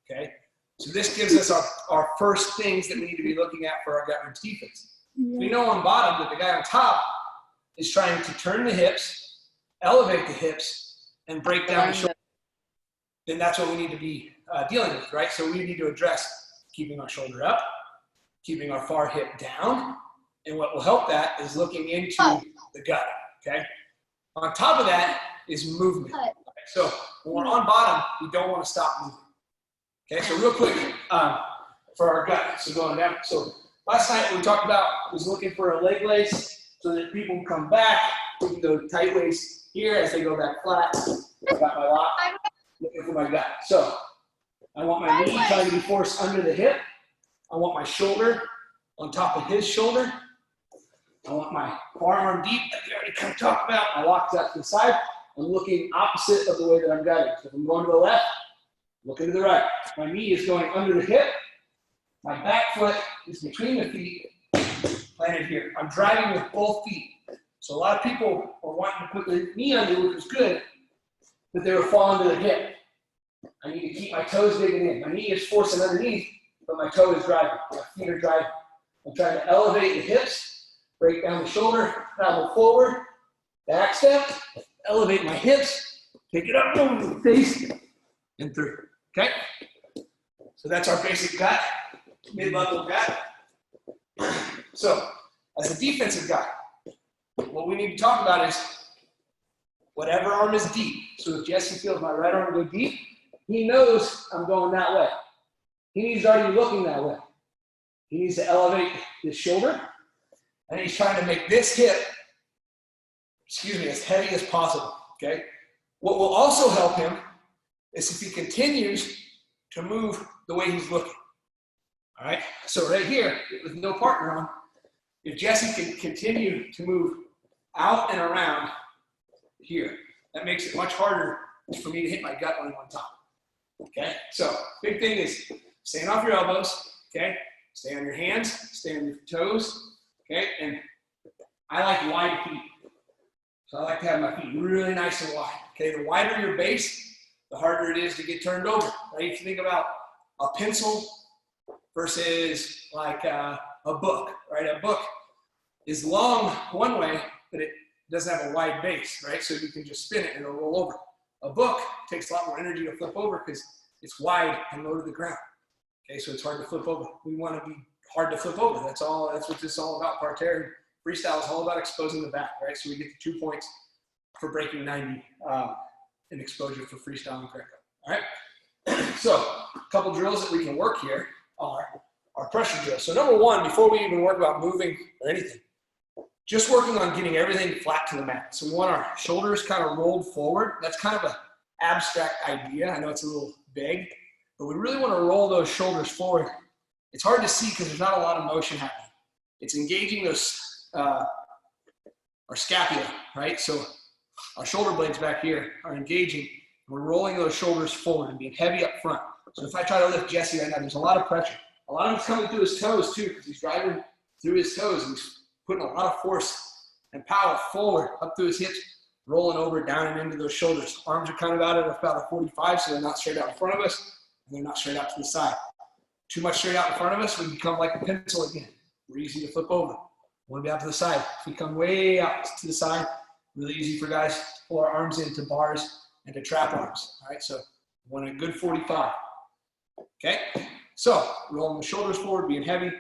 [SPEAKER 7] Okay. So this gives us our first things that we need to be looking at for our gut wrench defense. We know on bottom that the guy on top is trying to turn the hips, elevate the hips, and break down the shoulder. Then that's what we need to be dealing with, right? So we need to address keeping our shoulder up, keeping our far hip down, and what will help that is looking into the gut, okay? On top of that is movement. Okay? So when we're on bottom, we don't want to stop moving. Okay, so real quick for our gut. So going down. So last night what we talked about was looking for a leg lace so that people can come back. We can go tight waist here as they go back flat. I got my lock. Looking for my gut. So I want my knee trying to be forced under the hip. I want my shoulder on top of his shoulder. I want my forearm deep, like we already kind of talked about. My lock's out to the side. I'm looking opposite of the way that I'm gutting. So if I'm going to the left, looking to the right. My knee is going under the hip. My back foot is between the feet, planted here. I'm driving with both feet. So a lot of people are wanting to put the knee under, which is good, but they were falling to the hip. I need to keep my toes digging in. My knee is forcing underneath, but my toe is driving. My feet are driving. I'm trying to elevate the hips, break down the shoulder, travel forward, back step, elevate my hips, take it up over the face, and through. Okay? So that's our basic gut, mid-level gut. So, as a defensive guy, what we need to talk about is whatever arm is deep. So if Jesse feels my right arm go deep, he knows I'm going that way. He needs to already be looking that way. He needs to elevate his shoulder, and he's trying to make this hip, as heavy as possible, okay? What will also help him is if he continues to move the way he's looking, all right? So right here, with no partner on, if Jesse can continue to move out and around here, that makes it much harder for me to hit my gut when I'm on top, okay? So big thing is staying off your elbows, okay? Stay on your hands, stay on your toes, okay? And I like wide feet. So I like to have my feet really nice and wide, okay? The wider your base, the harder it is to get turned over, right? If you think about a pencil versus like a book, right? A book is long one way, but it doesn't have a wide base, right? So you can just spin it and it'll roll over. A book takes a lot more energy to flip over because it's wide and low to the ground. Okay, so it's hard to flip over. We want to be hard to flip over. That's what this is all about. Parterre freestyle is all about exposing the back, right? So we get the 2 points for breaking 90 in exposure for freestyle and Greco. All right. So a couple drills that we can work here are our pressure drills. So number one, before we even work about moving or anything, just working on getting everything flat to the mat. So we want our shoulders kind of rolled forward. That's kind of an abstract idea. I know it's a little vague, but we really want to roll those shoulders forward. It's hard to see because there's not a lot of motion happening. It's engaging those, our scapula, right? So our shoulder blades back here are engaging. We're rolling those shoulders forward and being heavy up front. So if I try to lift Jesse right now, there's a lot of pressure. A lot of it's coming through his toes too, because he's driving through his toes and he's putting a lot of force and power forward up through his hips, rolling over, down and into those shoulders. Arms are kind of out at about a 45, so they're not straight out in front of us, and they're not straight out to the side. Too much straight out in front of us, we become like a pencil again. We're easy to flip over. We want to be out to the side. If we come way out to the side, really easy for guys to pull our arms into bars and to trap arms. All right, so we want a good 45. Okay, so rolling the shoulders forward, being heavy.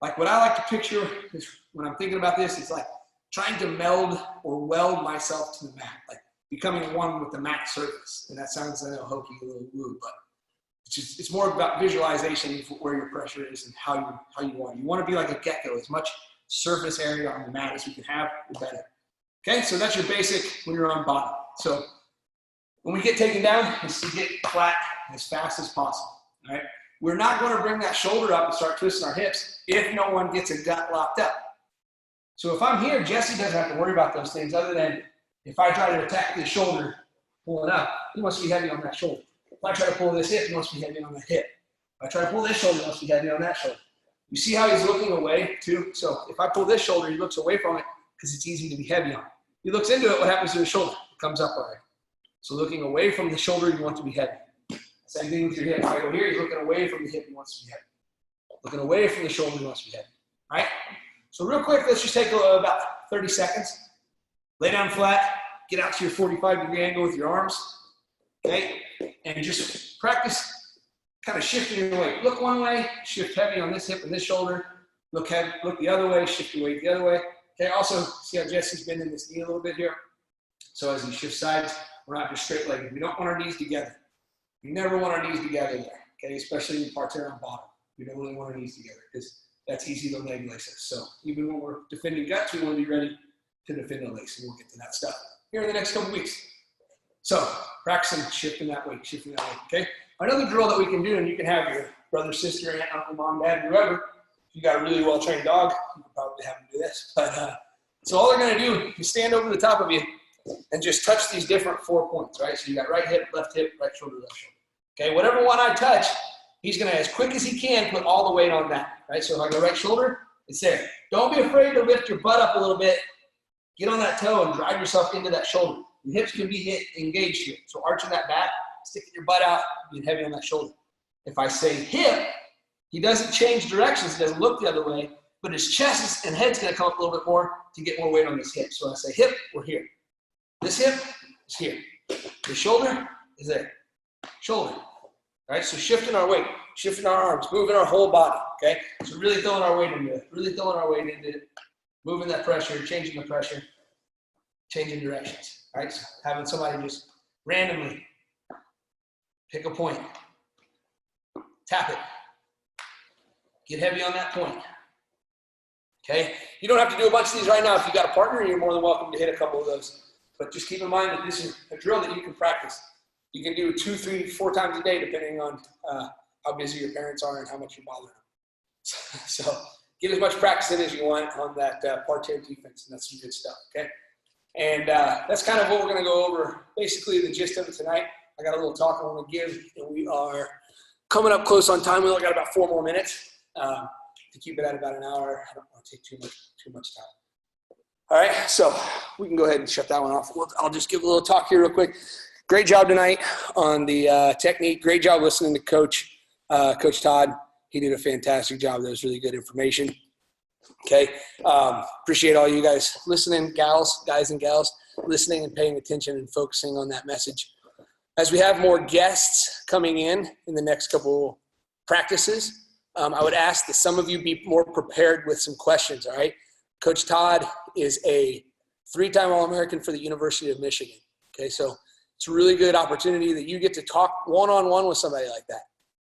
[SPEAKER 7] Like what I like to picture is when I'm thinking about this, it's like trying to meld or weld myself to the mat, like becoming one with the mat surface. And that sounds a little hokey, a little woo, but it's more about visualization of where your pressure is and how you want it. You want to be like a gecko, as much surface area on the mat as we can have, the better. Okay, so that's your basic when you're on bottom. So when we get taken down, it's to get flat as fast as possible. All right, we're not going to bring that shoulder up and start twisting our hips if no one gets a gut locked up. So if I'm here, Jesse doesn't have to worry about those things other than if I try to attack this shoulder, pull it up, he must be heavy on that shoulder. If I try to pull this hip, he must be heavy on that hip. If I try to pull this shoulder, he must be heavy on that shoulder. You see how he's looking away too? So if I pull this shoulder, he looks away from it because it's easy to be heavy on. He looks into it, what happens to his shoulder? It comes up already. So looking away from the shoulder, you want to be heavy. Same thing with your hip. If I go here, he's looking away from the hip, he wants to be heavy. Looking away from the shoulder, he wants to be heavy. All right? So real quick, let's just take about 30 seconds. Lay down flat, get out to your 45-degree angle with your arms, okay? And just practice kind of shifting your weight. Look one way, shift heavy on this hip and this shoulder. Look heavy, look the other way, shift your weight the other way. Okay, also see how Jesse's bending this knee a little bit here. So as he shifts sides, we're not just straight legged. We don't want our knees together. We never want our knees together there, okay? Especially in parterre on bottom. We don't really want our knees together because that's easy to leg lace us. So even when we're defending guts, we want to be ready to defend the lace, and we'll get to that stuff here in the next couple weeks. So practicing shifting that weight, okay? Another drill that we can do, and you can have your brother, sister, aunt, uncle, mom, dad, whoever. If you got a really well-trained dog, you can probably have them do this. But so all they're going to do is stand over the top of you and just touch these different 4 points, right? So you got right hip, right shoulder, left shoulder. Okay, whatever one I touch, he's going to, as quick as he can, put all the weight on that, right? So if I go right shoulder, it's there. Don't be afraid to lift your butt up a little bit. Get on that toe and drive yourself into that shoulder. Your hips can be engaged here. So arching that back, sticking your butt out, being heavy on that shoulder. If I say hip, He doesn't change directions. He doesn't look the other way, but his chest and head's going to come up a little bit more to get more weight on this hip. So when I say hip, we're here. This hip is here. The shoulder is there. Shoulder. All right, so shifting our weight, shifting our arms, moving our whole body, okay? So really throwing our weight into it, moving that pressure, changing the pressure, changing directions, all right? So having somebody just randomly pick a point, tap it, get heavy on that point, okay? You don't have to do a bunch of these right now. If you got a partner, you're more than welcome to hit a couple of those. But just keep in mind that this is a drill that you can practice. You can do 2, 3, 4 times a day, depending on how busy your parents are and how much you bother them. So get as much practice in as you want on that parterre defense, and that's some good stuff, okay? And that's kind of what we're going to go over, basically the gist of it tonight. I got a little talk I want to give, and we are coming up close on time. We only got about 4 more minutes to keep it at about an hour. I don't want to take too much time. All right, so we can go ahead and shut that one off. I'll just give a little talk here real quick. Great job tonight on the technique. Great job listening to Coach Todd. He did a fantastic job. That was really good information. Okay, appreciate all you guys listening, guys and gals, listening and paying attention and focusing on that message. As we have more guests coming in the next couple practices, I would ask that some of you be more prepared with some questions, all right? Coach Todd is a 3-time All-American for the University of Michigan, okay? So it's a really good opportunity that you get to talk one-on-one with somebody like that.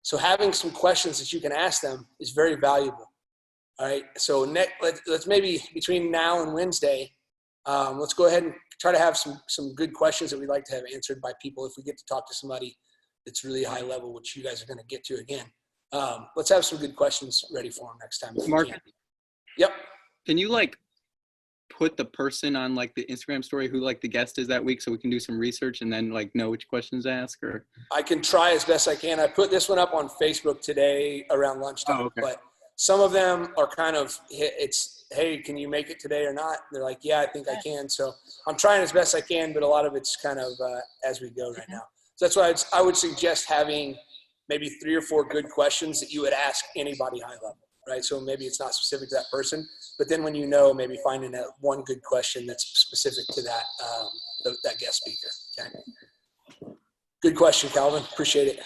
[SPEAKER 7] So having some questions that you can ask them is very valuable, all right? So let's maybe between now and Wednesday, let's go ahead and try to have some good questions that we'd like to have answered by people if we get to talk to somebody that's really high level, which you guys are going to get to again. Let's have some good questions ready for them next time.
[SPEAKER 5] Mark?
[SPEAKER 7] Yep.
[SPEAKER 5] Can you put the person on the Instagram story who the guest is that week so we can do some research and then know which questions to ask? Or
[SPEAKER 7] I can try as best I can. I put this one up on Facebook today around lunchtime, but some of them are kind of, hey, can you make it today or not? They're like, yeah, I think I can. So I'm trying as best I can, but a lot of it's kind of as we go right now. So that's why I would suggest having maybe 3 or 4 good questions that you would ask anybody high level, right? So maybe it's not specific to that person, but then when maybe finding that one good question that's specific to that that guest speaker. Okay. Good question, Calvin. Appreciate it.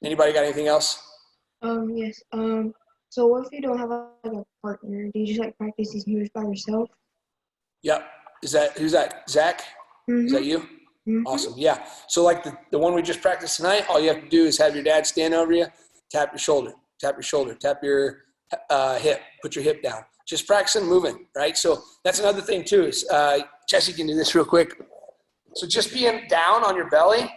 [SPEAKER 7] Anybody got anything else?
[SPEAKER 9] Yes. So what if you don't have a partner? Do you just practice these moves by yourself?
[SPEAKER 7] Yep. Who's that? Zach?
[SPEAKER 9] Mm-hmm.
[SPEAKER 7] Is that you?
[SPEAKER 9] Mm-hmm.
[SPEAKER 7] Awesome. Yeah. So the one we just practiced tonight, all you have to do is have your dad stand over you, tap your shoulder, tap your hip, put your hip down. Just practicing moving, right? So that's another thing too is Jesse can do this real quick. So just being down on your belly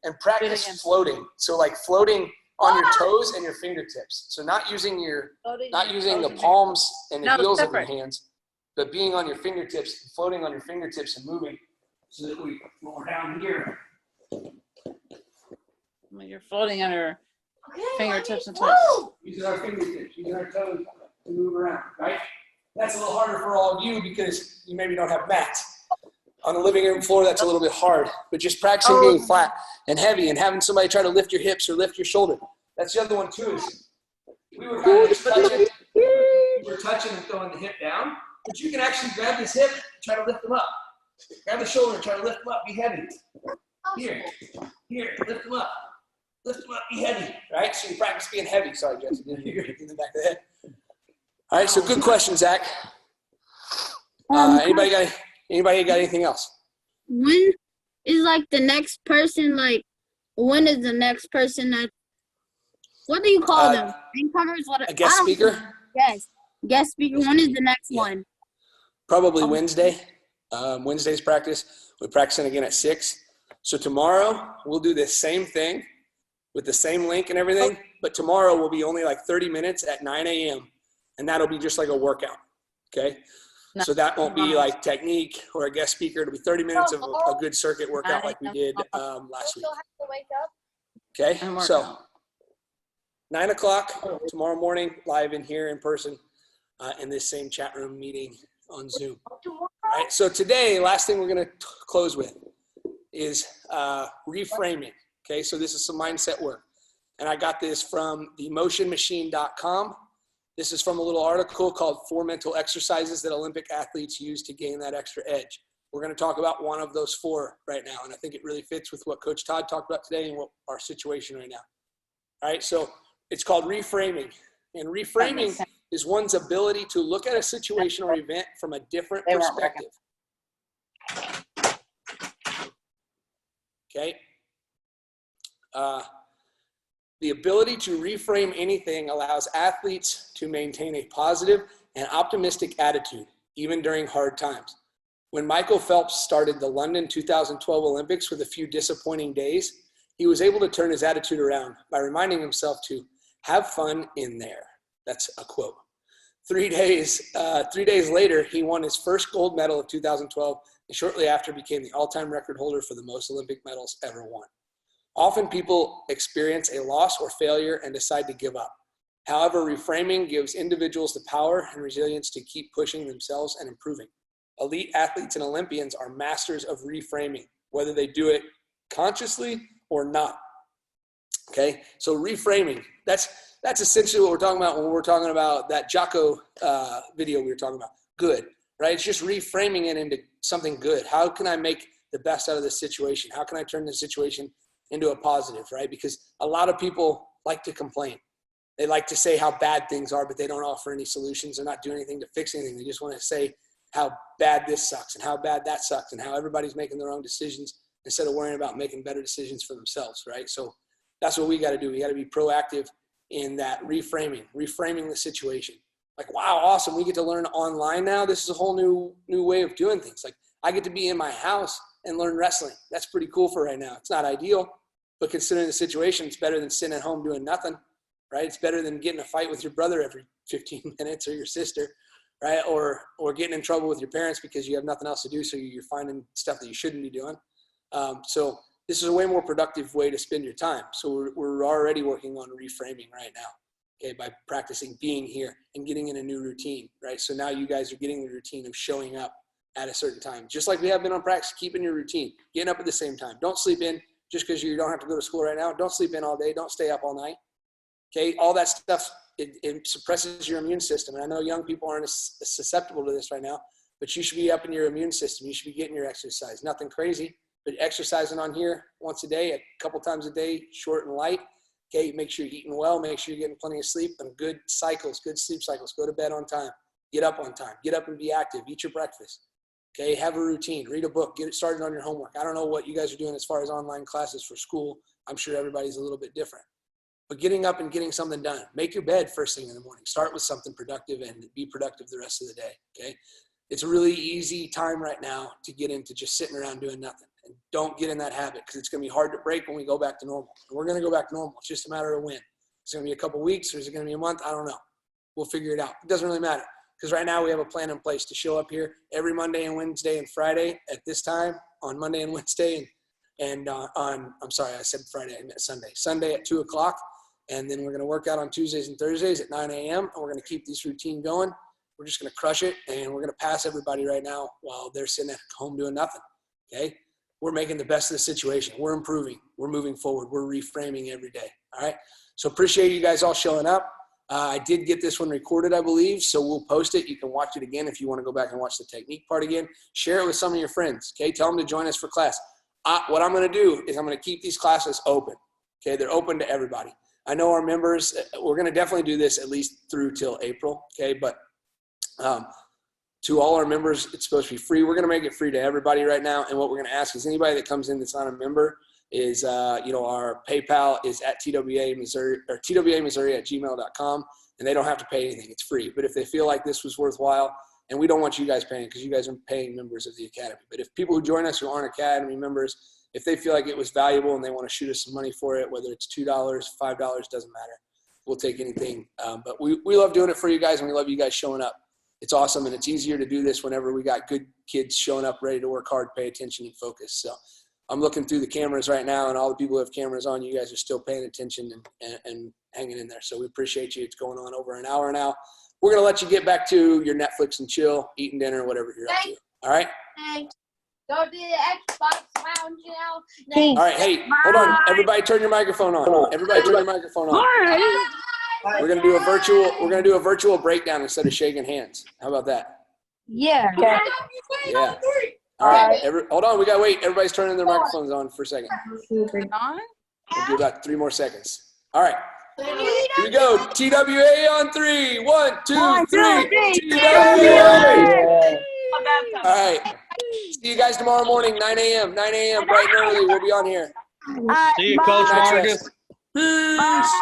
[SPEAKER 7] and practice floating. So floating on your toes and your fingertips. So not using the palms and the heels of your hands, but being on your fingertips, floating on your fingertips and moving. So that when we're down here.
[SPEAKER 10] You're floating on your fingertips and toes.
[SPEAKER 7] Using our fingertips, using our toes to move around, right? That's a little harder for all of you because you maybe don't have mats. On the living room floor, that's a little bit hard. But just practicing being flat and heavy and having somebody try to lift your hips or lift your shoulder. That's the other one too is we were kind of just touching. We were touching and throwing the hip down. But you can actually grab this hip and try to lift them up. Grab the shoulder and try to lift them up, be heavy. Here, lift them up. Lift them up, be heavy, right? So you practice being heavy. Sorry, Jesse, didn't hear you in the back of the head. All right, so good question, Zach. Anybody got anything else?
[SPEAKER 4] When is the next person when is the next person that? What do you call them? Incomers?
[SPEAKER 7] A guest speaker?
[SPEAKER 4] Yes, guest speaker. When is the next one?
[SPEAKER 7] Probably Wednesday. Wednesday's practice. We're practicing again at 6. So tomorrow we'll do the same thing with the same link and everything, but tomorrow will be only 30 minutes at 9 a.m. and that'll be just a workout. Okay. So that won't be technique or a guest speaker. It'll be 30 minutes of a good circuit workout like we did last week. Okay. So 9 o'clock tomorrow morning, live in here in person in this same chat room meeting on Zoom. All right. So today, last thing we're going to close with is reframing. Okay. So this is some mindset work. And I got this from themotionmachine.com. This is from a little article called 4 Mental Exercises that Olympic Athletes use to gain that extra edge. We're going to talk about one of those 4 right now. And I think it really fits with what Coach Todd talked about today and what our situation right now. All right, so it's called reframing. And reframing is one's ability to look at a situation or event from a different perspective. Okay. The ability to reframe anything allows athletes to maintain a positive and optimistic attitude, even during hard times. When Michael Phelps started the London 2012 Olympics with a few disappointing days, he was able to turn his attitude around by reminding himself to have fun in there. That's a quote. 3 days later, he won his first gold medal of 2012 and shortly after became the all-time record holder for the most Olympic medals ever won. Often people experience a loss or failure and decide to give up. However, reframing gives individuals the power and resilience to keep pushing themselves and improving. Elite athletes and Olympians are masters of reframing, whether they do it consciously or not. Okay, so reframing, that's essentially what we're talking about when we're talking about that Jocko video we were talking about. Good, right? It's just reframing it into something good. How can I make the best out of this situation? How can I turn this situation into a positive, right? Because a lot of people like to complain. They like to say how bad things are, but they don't offer any solutions. They're not doing anything to fix anything. They just want to say how bad this sucks and how bad that sucks and how everybody's making their own decisions instead of worrying about making better decisions for themselves, right? So that's what we got to do. We got to be proactive in that reframing the situation. Like, wow, awesome. We get to learn online now. This is a whole new way of doing things. Like, I get to be in my house and learn wrestling. That's pretty cool for right now. It's not ideal, but considering the situation, it's better than sitting at home doing nothing, right? It's better than getting a fight with your brother every 15 minutes or your sister, right? Or getting in trouble with your parents because you have nothing else to do, so you're finding stuff that you shouldn't be doing. So this is a way more productive way to spend your time. So we're already working on reframing right now, okay, by practicing being here and getting in a new routine, right? So now you guys are getting the routine of showing up at a certain time, just like we have been on practice, keeping your routine, getting up at the same time. Don't sleep in just because you don't have to go to school right now. Don't sleep in all day. Don't stay up all night. Okay, all that stuff, it suppresses your immune system. And I know young people aren't as susceptible to this right now, but you should be up in your immune system. You should be getting your exercise. Nothing crazy, but exercising on here once a day, a couple times a day, short and light. Okay, make sure you're eating well. Make sure you're getting plenty of sleep and good cycles, good sleep cycles. Go to bed on time. Get up on time. Get up and be active. Eat your breakfast. Okay, have a routine, read a book, get it started on your homework. I don't know what you guys are doing as far as online classes for school. I'm sure everybody's a little bit different. But getting up and getting something done. Make your bed first thing in the morning. Start with something productive and be productive the rest of the day, okay? It's a really easy time right now to get into just sitting around doing nothing. And don't get in that habit because it's going to be hard to break when we go back to normal. And we're going to go back to normal. It's just a matter of when. It's going to be a couple weeks or is it going to be a month? I don't know. We'll figure it out. It doesn't really matter. Because right now we have a plan in place to show up here every Monday and Wednesday and Friday at this time on Monday and Wednesday and I'm sorry, I said Friday, I meant Sunday. Sunday at 2 o'clock. And then we're going to work out on Tuesdays and Thursdays at 9 a.m. And we're going to keep this routine going. We're just going to crush it. And we're going to pass everybody right now while they're sitting at home doing nothing. Okay. We're making the best of the situation. We're improving. We're moving forward. We're reframing every day. All right. So appreciate you guys all showing up. I did get this one recorded, I believe, so we'll post it. You can watch it again if you want to go back and watch the technique part again. Share it with some of your friends, okay? Tell them to join us for class. What I'm going to do is I'm going to keep these classes open, okay? They're open to everybody. I know our members, we're going to definitely do this at least through till April, okay? But to all our members, it's supposed to be free. We're going to make it free to everybody right now, and what we're going to ask is anybody that comes in that's not a member is, our PayPal is at twamissouri at gmail.com, and they don't have to pay anything. It's free. But if they feel like this was worthwhile, and we don't want you guys paying because you guys are paying members of the Academy. But if people who join us who aren't Academy members, if they feel like it was valuable and they want to shoot us some money for it, whether it's $2, $5, doesn't matter. We'll take anything. But we love doing it for you guys, and we love you guys showing up. It's awesome, and it's easier to do this whenever we got good kids showing up, ready to work hard, pay attention, and focus. So I'm looking through the cameras right now, and all the people who have cameras on, you guys are still paying attention and hanging in there. So we appreciate you. It's going on over an hour now. We're going to let you get back to your Netflix and chill, eating dinner, whatever you're up to. All right?
[SPEAKER 4] Thanks.
[SPEAKER 11] Go to the Xbox lounge now.
[SPEAKER 7] All right, hey, hold on. Everybody turn your microphone on. Everybody turn your microphone on. We're gonna do a virtual breakdown instead of shaking hands. How about that?
[SPEAKER 11] Yeah.
[SPEAKER 7] Yeah. All right. Hold on. We gotta wait. Everybody's turning their microphones on for a second. We'll do about 3 more seconds. All right. Here we go. TWA on 3. 1, 2, 3. TWA. All right. See you guys tomorrow morning, 9 a.m. 9 a.m. bright and early. We'll be on here.
[SPEAKER 12] See you, Coach Vargas.
[SPEAKER 7] Peace.